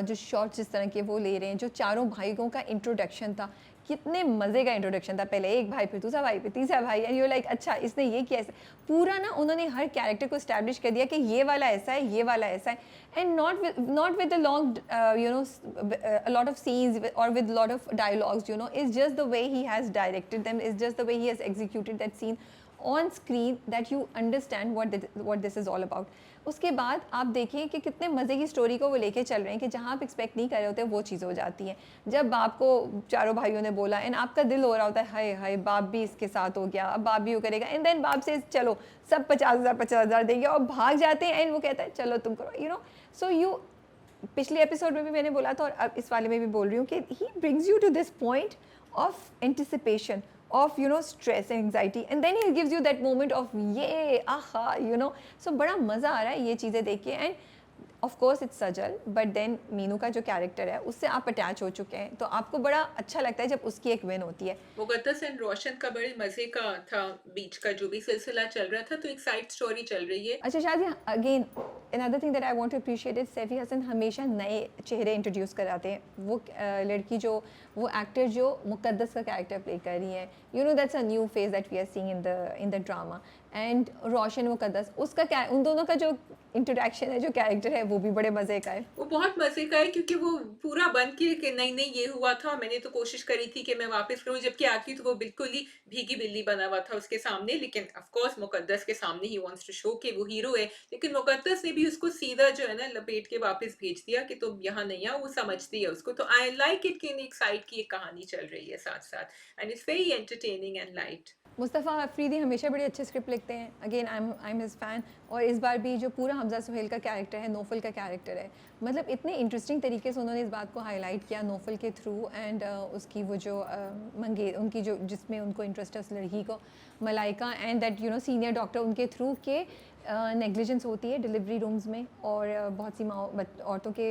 जो शॉट्स जिस तरह के वो ले रहे हैं, जो चारों भाइयों का इंट्रोडक्शन था, कितने मज़े का इंट्रोडक्शन था. पहले एक भाई, फिर दूसरा भाई, फिर तीसरा भाई, एंड यू लाइक अच्छा इसने ये किया ऐसा. पूरा ना उन्होंने हर कैरेक्टर को इस्टेब्लिश कर दिया कि ये वाला ऐसा है, ये वाला ऐसा है. And not with a long a lot of scenes or with a lot of dialogues, it's just the way he has directed them, it's just the way he has executed that scene on screen that you understand what this is all about. उसके बाद आप देखिए कि कितने मज़े की story को वो लेके चल रहे हैं, कि जहाँ आप एक्सपेक्ट नहीं कर रहे होते वो चीज़ हो जाती है. जब बाप को चारों भाइयों ने बोला, एंड आपका दिल हो रहा होता है, हाय हाय बाप भी इसके साथ हो गया, अब बाप भी वो करेगा. एंड देन बाप से चलो सब 50,000 देंगे, और भाग जाते हैं. एंड वो कहता है चलो तुम करो, सो यू, पिछले एपिसोड में भी मैंने बोला था और अब इस वाले में भी बोल रही हूँ कि he brings you to this point of anticipation, of stress and anxiety, and then he gives you that moment of ये aha, so बड़ा मज़ा आ रहा है ये चीज़ें देख के. And of course it's Sajal, but then Meenu का जो कैरेक्टर है उससे आप अटैच हो चुके हैं, तो आपको बड़ा अच्छा लगता है जब उसकी एक विन होती है. मुक़द्दस एंड रोशन का बड़े मज़े का था, बीच का जो भी सिलसिला चल रहा था, तो एक साइड स्टोरी चल रही है. अच्छा शादी, again another thing that I want to appreciate is Saife Hassan हमेशा नए चेहरे इंट्रोड्यूस कराते हैं. वो लड़की जो, वो एक्टर जो मुक़द्दस का कैरेक्टर प्ले कर रही है, that's a new phase that we are seeing in the drama. And Roshan Muqaddas, उसका क्या, उन दोनों का जो इंट्रोडक्शन है, जो कैरेक्टर है, वो भी बड़े मज़े का है। वो बहुत मज़े का है क्योंकि वो पूरा बन के कि नहीं-नहीं ये हुआ था, मैंने तो कोशिश करी थी कि मैं वापस करूँ, जबकि आखिर तो वो बिल्कुल ही भीगी बिल्ली बना हुआ था उसके सामने। लेकिन ऑफ कोर्स मुकद्दस के सामने ही वांट्स टू शो कि वो हीरो है, लेकिन मुकद्दस ने भी उसको सीधा जो है ना लपेट के वापस भेज दिया कि तुम यहाँ नहीं आओ, वो समझती है उसको। तो आई लाइक इट कि एक साइड की एक कहानी चल रही है साथ-साथ and it's very entertaining and light. Mustafa Afridi हमेशा बड़े अच्छे स्क्रिप्ट लिखते हैं, again I am his fan. और इस बार भी जो पूरा हमज़ा सुहेल का कैरेक्टर है, नौफल का कैरेक्टर है, मतलब इतने इंटरेस्टिंग तरीके से उन्होंने इस बात को हाईलाइट किया नौफल के थ्रू। एंड उसकी वो जो मंगे उनकी जो जिसमें उनको इंटरेस्ट है उस लड़की को, Malaika, and that you no senior doctor उनके थ्रू के नेग्लिजेंस होती है डिलीवरी रूम्स में, और बहुत सी औरतों के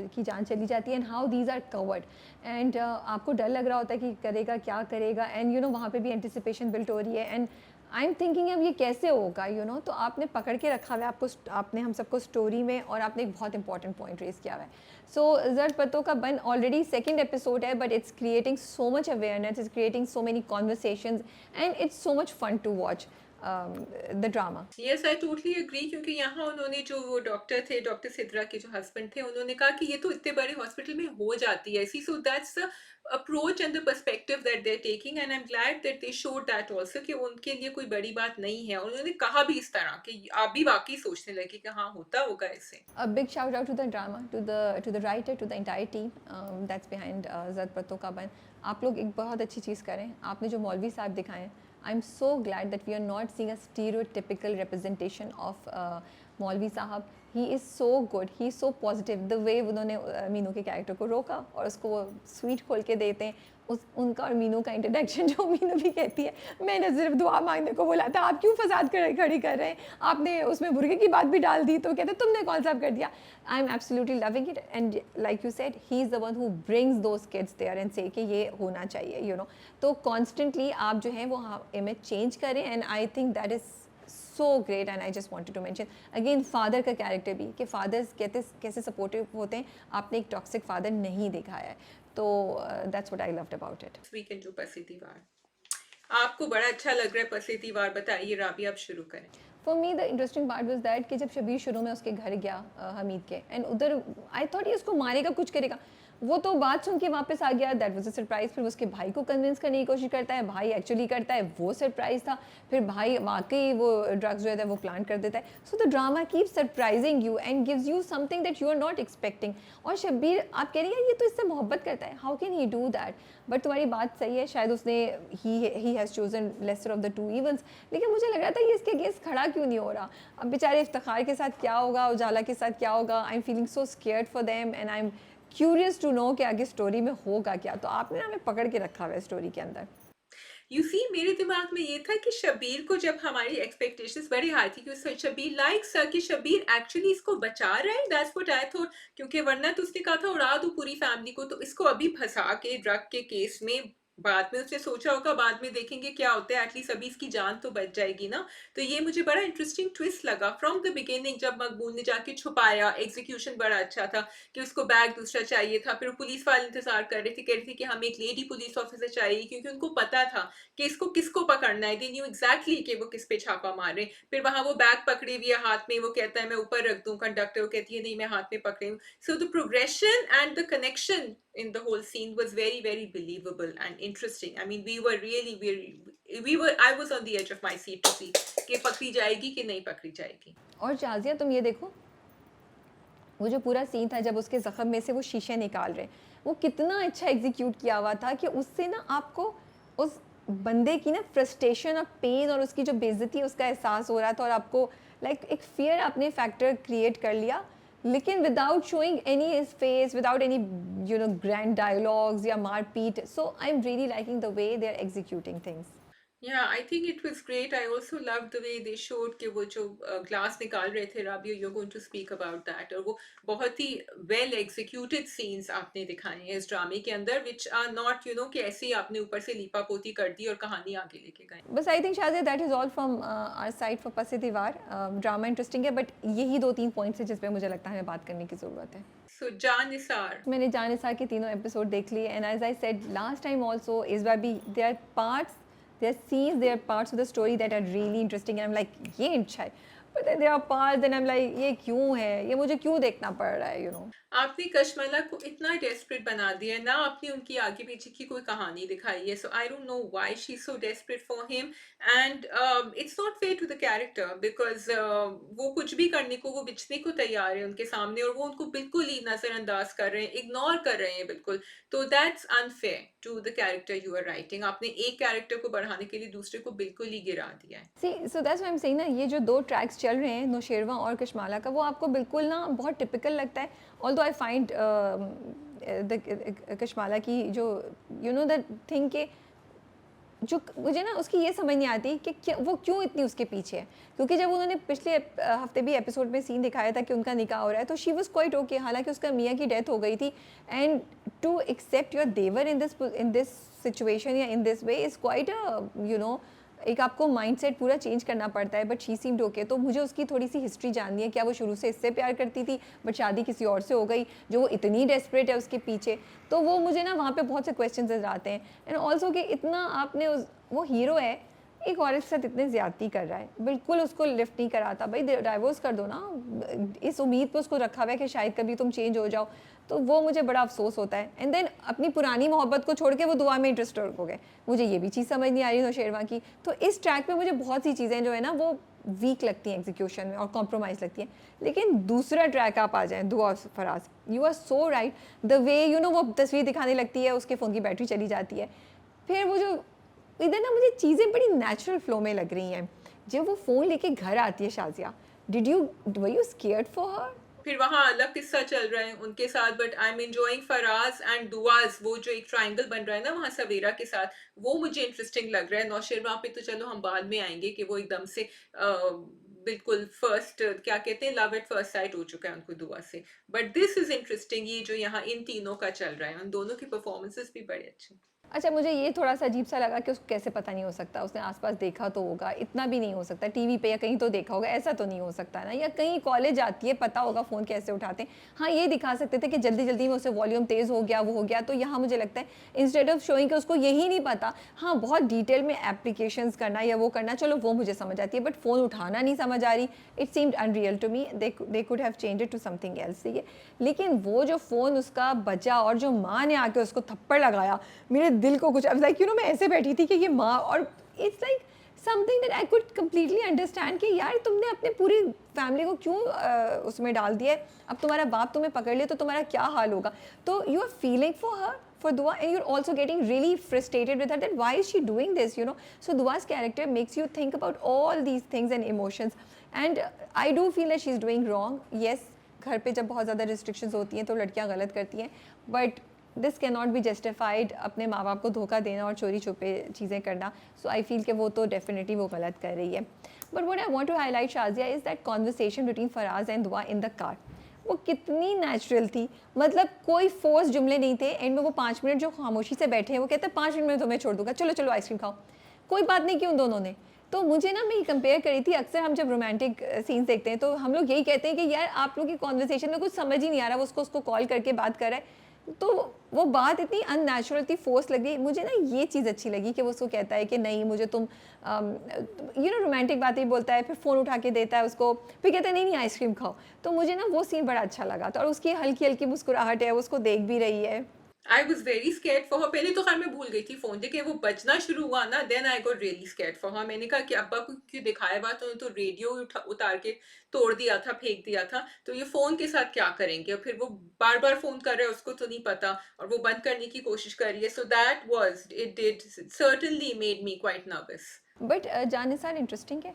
की जान चली जाती है, and how these are covered. And आपको डर लग रहा होता है कि करेगा क्या करेगा, एंड यू नो वहाँ पे भी एंटिसिपेशन बिल्ट हो रही है, एंड आई एम थिंकिंग अब ये कैसे होगा, यू नो। तो आपने पकड़ के रखा हुआ है, आपने हम सबको स्टोरी में, और आपने एक बहुत इंपॉर्टेंट पॉइंट रेस किया हुआ है। सो जर्द Patton Ka Bunn already second episode है, but it's creating so much awareness, it's creating so many conversations, and it's so much fun to watch the drama. Yes I totally agree क्योंकि यहाँ उन्होंने जो वो डॉक्टर थे, डॉक्टर सिद्रा के जो हस्बैंड थे, उन्होंने कहा कि ये तो इतने बड़े हॉस्पिटल में हो जाती है ऐसी। So that's the approach and the perspective that they are taking and I am glad that they showed that also कि उनके लिए कोई बड़ी बात नहीं है। उन्होंने कहा भी इस तरह कि आप भी वाकई सोचने लगे कि हाँ होता होगा ऐसे। A big shout out to the drama, to the writer, to the entire team that's behind Zad Patto Ka Ban. आप लोग एक बहुत अच्छी चीज़ करें, आपने जो मौलवी साहब दिखाए हैं, I am so glad that we are not seeing a stereotypical representation of मौलवी साहब। He is so good, he is so positive, the way उन्होंने मीनू के कैरेक्टर को रोका और उसको वो स्वीट खोल के देते हैं। उस उनका और मीनू का इंट्रोडक्शन, जो मीनू भी कहती है, मैंने सिर्फ दुआ मांगने को बोला था, आप क्यों फसाद खड़ी कर रहे हैं, आपने उसमें मुर्गे की बात भी डाल दी, तो कहते तुमने कौन सा कर दिया। I am absolutely loving it, and like you said, he is the one who brings those kids there and say कि ये होना चाहिए, यू नो। तो कॉन्स्टेंटली आप जो हैं वो इमेज चेंज करें, and I think that is so great. And I just wanted to mention again father का कैरेक्टर भी, कि फादर्स कैसे सपोर्टिव होते हैं, आपने एक टॉक्सिक फादर नहीं दिखाया है। तो that's what I loved about it. We can do Pase Deewar. आपको बड़ा अच्छा लग रहा है पसी दीवार, बताइए राबी, आप शुरू करें। For me the interesting part was that कि जब शबीर शुरू में उसके घर गया हमीद के, एंड उधर आई थॉट ये उसको मारेगा, कुछ करेगा, वो तो बात सुन के वापस आ गया, दैट वाज अ सरप्राइज। फिर उसके भाई को कन्विंस करने की कोशिश करता है, भाई एक्चुअली करता है, वो सरप्राइज था। फिर भाई वाकई वो ड्रग्स जो है वो प्लान कर देता है। So the drama keep surprising you and gives you something that you are not expecting. और शब्बीर, आप कह रही हैं ये तो इससे मोहब्बत करता है, how can he do that. But तुम्हारी बात सही है, शायद उसने he has chosen lesser of the two evils, लेकिन मुझे लग रहा था ये इसके अगेंस्ट खड़ा क्यों नहीं हो रहा। अब बेचारे इफ्तिखार के साथ क्या होगा, उजाला के साथ क्या होगा, I am feeling so scared for them, and I am curious to know कि आगे स्टोरी में होगा क्या। तो आपने ना हमें पकड़ के रखा हुआ है स्टोरी के अंदर। यू सी मेरे दिमाग में ये था कि शबीर को, जब हमारी एक्सपेक्टेशंस बड़ी हाई थी कि शबीर लाइक्स कि शबीर एक्चुअली इसको बचा रहा है, दैट्स व्हाट आई थॉट। क्योंकि वरना तो उसने कहा था उड़ा दो पूरी फैमिली को, तो इसको अभी फंसा के ड्रग के केस में, बाद में उसने सोचा होगा बाद में देखेंगे क्या होता है, एटलीस्ट अभी इसकी जान तो बच जाएगी ना। तो ये मुझे बड़ा इंटरेस्टिंग ट्विस्ट लगा फ्रॉम द बिगिनिंग। जब मकबूल ने जाके छुपाया, एग्जीक्यूशन बड़ा अच्छा था कि उसको बैग दूसरा चाहिए था, फिर पुलिस वाले इंतजार कर रहे थे, कह रहे थे कि हमें एक लेडी पुलिस ऑफिसर चाहिए, क्योंकि उनको पता था कि इसको किसको पकड़ना है। दे न्यू एग्जैक्टली कि वो किस पे छापा मारे। फिर वहां वो बैग पकड़ी हुई है हाथ में, वो कहता है मैं ऊपर रख दूं, कंडक्टर वो कहती है नहीं मैं हाथ में पकड़ी हूँ। So the progression and the connection in the whole scene was very very believable and interesting. I mean we were really I was on the edge of my seat to see कि पकड़ी जाएगी कि नहीं पकड़ी जाएगी। और जाजिया तुम ये देखो, वो जो पूरा सीन था जब उसके ज़ख्म में से वो शीशे निकाल रहे, वो कितना अच्छा एग्जीक्यूट किया हुआ था कि उससे ना आपको उस बंदे की ना फ्रस्ट्रेशन और पेन और उसकी जो बेइज्जती है उसका एहसास हो रहा था, और आपको लाइक एक फियर आपने फैक्टर क्रिएट कर लिया, लेकिन without showing any his face, without any you know grand dialogues या मारपीट। So I am really liking the way they are executing things. Yeah, I think it was great. I also loved the way they showed कि वो जो glass निकाल रहे थे, Rabia you're going to speak about that, और वो बहुत ही well executed scenes आपने दिखाए हैं इस ड्रामे के अंदर, which are not कि ऐसे ही आपने ऊपर से लीपा पोती कर दी और कहानी आगे लेके गए। बस आई थिंक शायद that is all from our side for Pase Deewar. Drama interesting है, बट यही 2-3 पॉइंट्स हैं जिस पे मुझे लगता है हमें बात करने की ज़रूरत है। So जान निसार, मैंने जान निसार के तीनों एपिसोड देख लिए, and as I said last time also, इस बार भी they are parts there are scenes, there are parts of the story that are really interesting and I'm like ये अच्छा है, but then there are parts and I'm like ये क्यों है, ये मुझे क्यों देखना पड़ रहा है, you know. आपने कश्मला को इतना डेस्परेट बना दिया है, ना आपने उनकी आगे पीछे की कोई कहानी दिखाई है, so I don't know why she is so desperate for him and it's not fair to the character because वो कुछ भी करने को, वो बिचने को तैयार है उनके सामने और वो उनको बिल्कुल ही नजरअंदाज कर रहे हैं, इग्नोर कर रहे हैं बिल्कुल। तो that's unfair to the character you are writing. आपने एक कैरेक्टर को बढ़ाने के लिए दूसरे को बिल्कुल ही गिरा दिया है। See, so that's why I'm saying ना, ये जो दो ट्रैक्स चल रहे हैं नौशेरवा और कश्माला का, वो आपको बिल्कुल ना बहुत टिपिकल लगता है। ऑल्दो आई फाइंड कश्माला की जो यू नो दैट थिंग के जो मुझे ना उसकी ये समझ नहीं आती कि वो क्यों इतनी उसके पीछे है, क्योंकि जब उन्होंने पिछले हफ्ते भी एपिसोड में सीन दिखाया था कि उनका निकाह हो रहा है तो शी वाज क्वाइट ओके, हालांकि उसका मियाँ की डेथ हो गई थी एंड टू एक्सेप्ट योर देवर इन दिस सिचुएशन या in this way is quite you know, एक आपको माइंडसेट पूरा चेंज करना पड़ता है। बट शी सीम्ड ओके, तो मुझे उसकी थोड़ी सी हिस्ट्री जाननी है, क्या वो शुरू से इससे प्यार करती थी बट शादी किसी और से हो गई, जो वो इतनी डेस्परेट है उसके पीछे, तो वो मुझे ना वहाँ पे बहुत से क्वेश्चन नजर आते हैं। एंड ऑल्सो कि इतना आपने वो हीरो है, एक औरत के साथ इतने ज़्यादती कर रहा है, बिल्कुल उसको लिफ्ट नहीं कराता, भाई डाइवोर्स कर दो ना, इस उम्मीद पर उसको रखा हुआ है कि शायद कभी तुम चेंज हो जाओ, तो वो मुझे बड़ा अफसोस होता है। एंड देन अपनी पुरानी मोहब्बत को छोड़ के वो दुआ में इंटरेस्ट हो गए, मुझे ये भी चीज़ समझ नहीं आ रही नौशेरवा की। तो इस ट्रैक पे मुझे बहुत सी चीज़ें जो है ना वो वीक लगती हैं एग्जीक्यूशन में और कॉम्प्रोमाइज़ लगती हैं। लेकिन दूसरा ट्रैक आप आ जाएँ Dua Faraz, you are so right, the way you know वो तस्वीर दिखाने लगती है, उसके फ़ोन की बैटरी चली जाती है, फिर वो जो इधर ना मुझे चीज़ें बड़ी नेचुरल फ्लो में लग रही हैं। जब वो फ़ोन लेके घर आती है Shazia, were you scared for her? फिर वहाँ अलग किस्सा चल रहा है उनके साथ, but I am enjoying Faraz and दुआज, वो जो एक ट्रायंगल बन रहा है ना वहाँ सवेरा के साथ, वो मुझे इंटरेस्टिंग लग रहा है। नौशेरवा पे तो चलो हम बाद में आएंगे कि वो एकदम से बिल्कुल फर्स्ट क्या कहते हैं, लव एट फर्स्ट साइट हो चुका है उनको दुआ से, बट दिस इज इंटरेस्टिंग। ये जो यहाँ इन तीनों का चल रहा है, उन दोनों के परफॉर्मेंसेस भी बड़े अच्छे। अच्छा, मुझे ये थोड़ा सा अजीब सा लगा कि उसको कैसे पता नहीं हो सकता, उसने आसपास देखा तो होगा, इतना भी नहीं हो सकता, टीवी पे या कहीं तो देखा होगा, ऐसा तो नहीं हो सकता ना, या कहीं कॉलेज आती है पता होगा फ़ोन कैसे उठाते हैं। हाँ, ये दिखा सकते थे कि जल्दी जल्दी में उससे वॉल्यूम तेज़ हो गया, वो हो गया, तो यहाँ मुझे लगता है इंस्टेड ऑफ शोइंग कि उसको यही नहीं पता, हाँ बहुत डिटेल में एप्लीकेशंस करना या वो करना, चलो वो मुझे समझ आती है, बट फ़ोन उठाना नहीं समझ आ रही। It seemed unreal to me, they could have change it to something else, ठीक है। लेकिन वो जो फ़ोन उसका बजा और जो माँ ने आके उसको थप्पड़ लगाया, मेरे दिल को कुछ लाइक यू नो, मैं ऐसे बैठी थी कि ये माँ, और it's like something that I could completely understand कि यार तुमने अपने पूरी फैमिली को क्यों उसमें डाल दिया है, अब तुम्हारा बाप तुम्हें पकड़ ले तो तुम्हारा क्या हाल होगा। तो you are feeling for her, for Dua, and you're also getting really frustrated with her that why is she doing this, you know. So Dua's character makes you think about all these things and emotions, and I do feel that she's doing wrong. Yes, घर पे जब बहुत ज़्यादा restrictions होती हैं तो लड़कियाँ गलत करती हैं, but this can not be justified, अपने माँ बाप को धोखा देना और चोरी छुपे चीज़ें करना। सो आई फील कि वो तो डेफिनेटली वो गलत कर रही है। But what I want to highlight Shazia is that conversation between Faraz and Dua in the car, वो कितनी नेचुरल थी, मतलब कोई फोर्स जुमले नहीं थे। एंड में वो 5 मिनट जो खामोशी से बैठे हैं, वो कहते हैं 5 मिनट में तुम्हें छोड़ दूंगा, चलो चलो आइसक्रीम खाओ, कोई बात नहीं की उन दोनों ने। तो मुझे ना, मैं कंपेयर करी थी, अक्सर हम जब रोमांटिक सीन्स देखते हैं तो हम लोग यही कहते हैं कि यार आप लोग की कॉन्वर्सेशन में कुछ समझ ही नहीं आ रहा, वो उसको कॉल करके बात कर रहा है, तो वो बात इतनी अननेचुरल थी, फोर्स लगी। मुझे ना ये चीज़ अच्छी लगी कि वो उसको कहता है कि नहीं मुझे तुम यू नो रोमांटिक बातें ही बोलता है, फिर फ़ोन उठा के देता है उसको, फिर कहता है नहीं नहीं आइसक्रीम खाओ। तो मुझे ना वो सीन बड़ा अच्छा लगा था, और उसकी हल्की हल्की मुस्कुराहट है, उसको देख भी रही है। I was very scared for हर। पहले तो खैर मैं भूल गई थी फोन, देखिए वो बजना शुरू हुआ ना, then I got really scared for her. मैंने कहा कि अब्बा को क्यों दिखाया बात, उन्होंने तो रेडियो उतार के तोड़ दिया था, फेंक दिया था, तो ये फोन के साथ क्या करेंगे। और फिर वो बार बार फोन कर रहे हैं, उसको तो नहीं पता, और वो बंद करने की कोशिश कर रही है। So that was, it did certainly made me quite nervous. But Janisar interesting है,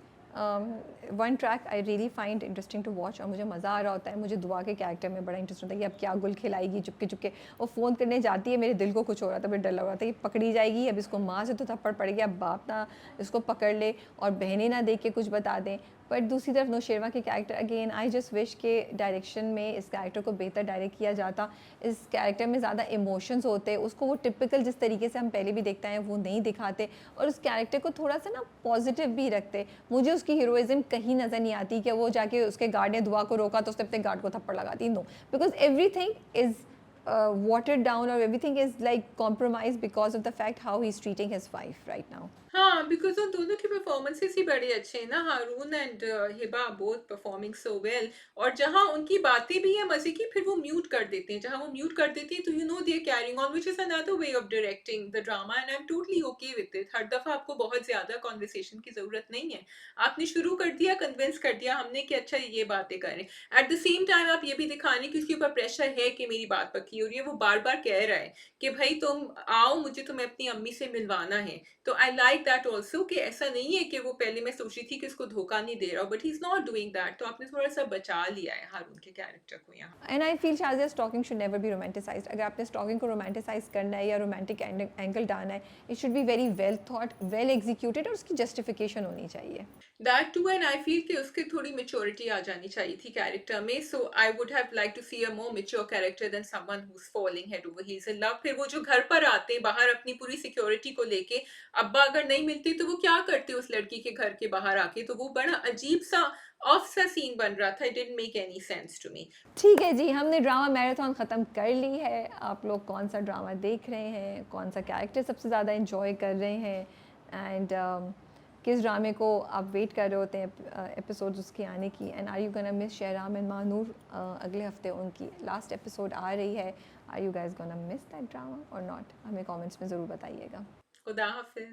one track I really find interesting to watch, और मुझे मज़ा आ रहा होता है, मुझे दुआ के कैरेक्टर में बड़ा इंटरेस्ट होता है कि अब क्या गुल खिलाएगी चुपके चुपके। वो फ़ोन करने जाती है, मेरे दिल को कुछ हो रहा था, बड़ा डर लग रहा था कि पकड़ी जाएगी, अब इसको माँ से तो थप्पड़ पड़ेगी, अब बाप ना इसको पकड़ ले और बहनें ना देख के कुछ बता दें। बट दूसरी तरफ नौशेरवा के character, again I just wish के डायरेक्शन में इस कैरेक्टर को बेहतर डायरेक्ट किया जाता, इस कैरेक्टर में ज़्यादा इमोशंस होते, उसको वो टिपिकल जिस तरीके से हम पहले भी देखते हैं वो नहीं दिखाते, और उस कैरेक्टर को थोड़ा सा ना पॉजिटिव भी रखते। मुझे उसकी हीरोइज्म कहीं नज़र नहीं आती कि वो जाके उसके गार्ड ने दुआ को रोका तो उसने अपने गार्ड को थप्पड़ लगा दी, no, because everything is watered down, or everything is like compromised because of the fact how he's treating his wife right now. हाँ, बिकॉज़ उन दोनों के परफ़ॉर्मेंसेस ही बड़े अच्छे हैं ना, Haroon and Hiba both performing so well. और जहाँ उनकी बातें भी हैं मज़े की, फिर वो म्यूट कर देते हैं। जहाँ वो म्यूट कर देते हैं, तो you know they are carrying on, which is another way of directing the drama, and I am totally okay with it. हर दफ़ा आपको बहुत ज़्यादा कन्वर्सेशन की ज़रूरत नहीं है। आपने शुरू कर दिया, कन्विंस कर दिया हमने कि अच्छा ये बातें करें। एट द सेम टाइम आप ये भी दिखाने कि उसके ऊपर प्रेशर है कि मेरी बात पक्की हो रही है। वो बार-बार कह रहा है कि भई तुम आओ, मुझे तुम्हें अपनी अम्मी से मिलवाना है। तो आई लाइक दैट ऑल्सो कि ऐसा नहीं है कि वो पहले मैं सोच रही थी कि उसको धोखा नहीं दे रहा, but he is not doing that. तो आपने थोड़ा सा बचा लिया है हारून के कैरेक्टर को यहाँ। And I feel Shazia stalking should never be romanticised. अगर आपने स्टॉकिंग को रोमांटिसाइज करना है या रोमांटिक एंगल डालना है, it should be very well thought, well executed, और उसकी जस्टिफिकेशन होनी चाहिए। That too, and I feel कि उसके थोड़ी मेच्योरिटी आ जानी चाहिए थी कैरेक्टर में। So I would have like to see a more mature character then someone who is falling head over heels in love. फिर वो जो घर पर आते हैं बाहर अपनी पूरी सिक्योरिटी को लेके, अब्बा अगर नहीं मिलते तो वो क्या करते उस लड़की के घर के बाहर आके, तो वो बड़ा अजीब सा ऑफ सा सीन बन रहा था। It didn't make any sense to me. ठीक है जी, हमने ड्रामा मैराथन ख़त्म कर ली है। आप लोग कौन सा ड्रामा देख रहे हैं, कौन सा कैरेक्टर सबसे ज़्यादा इंजॉय कर रहे हैं, एंड किस ड्रामे को आप वेट कर रहे होते हैं एपिसोड्स उसके आने की, and are you gonna miss Shahram and Manoor? अगले हफ्ते उनकी लास्ट एपिसोड आ रही है। Are you guys gonna miss that drama और नॉट? हमें कमेंट्स में ज़रूर बताइएगा। खुदा हाफिज।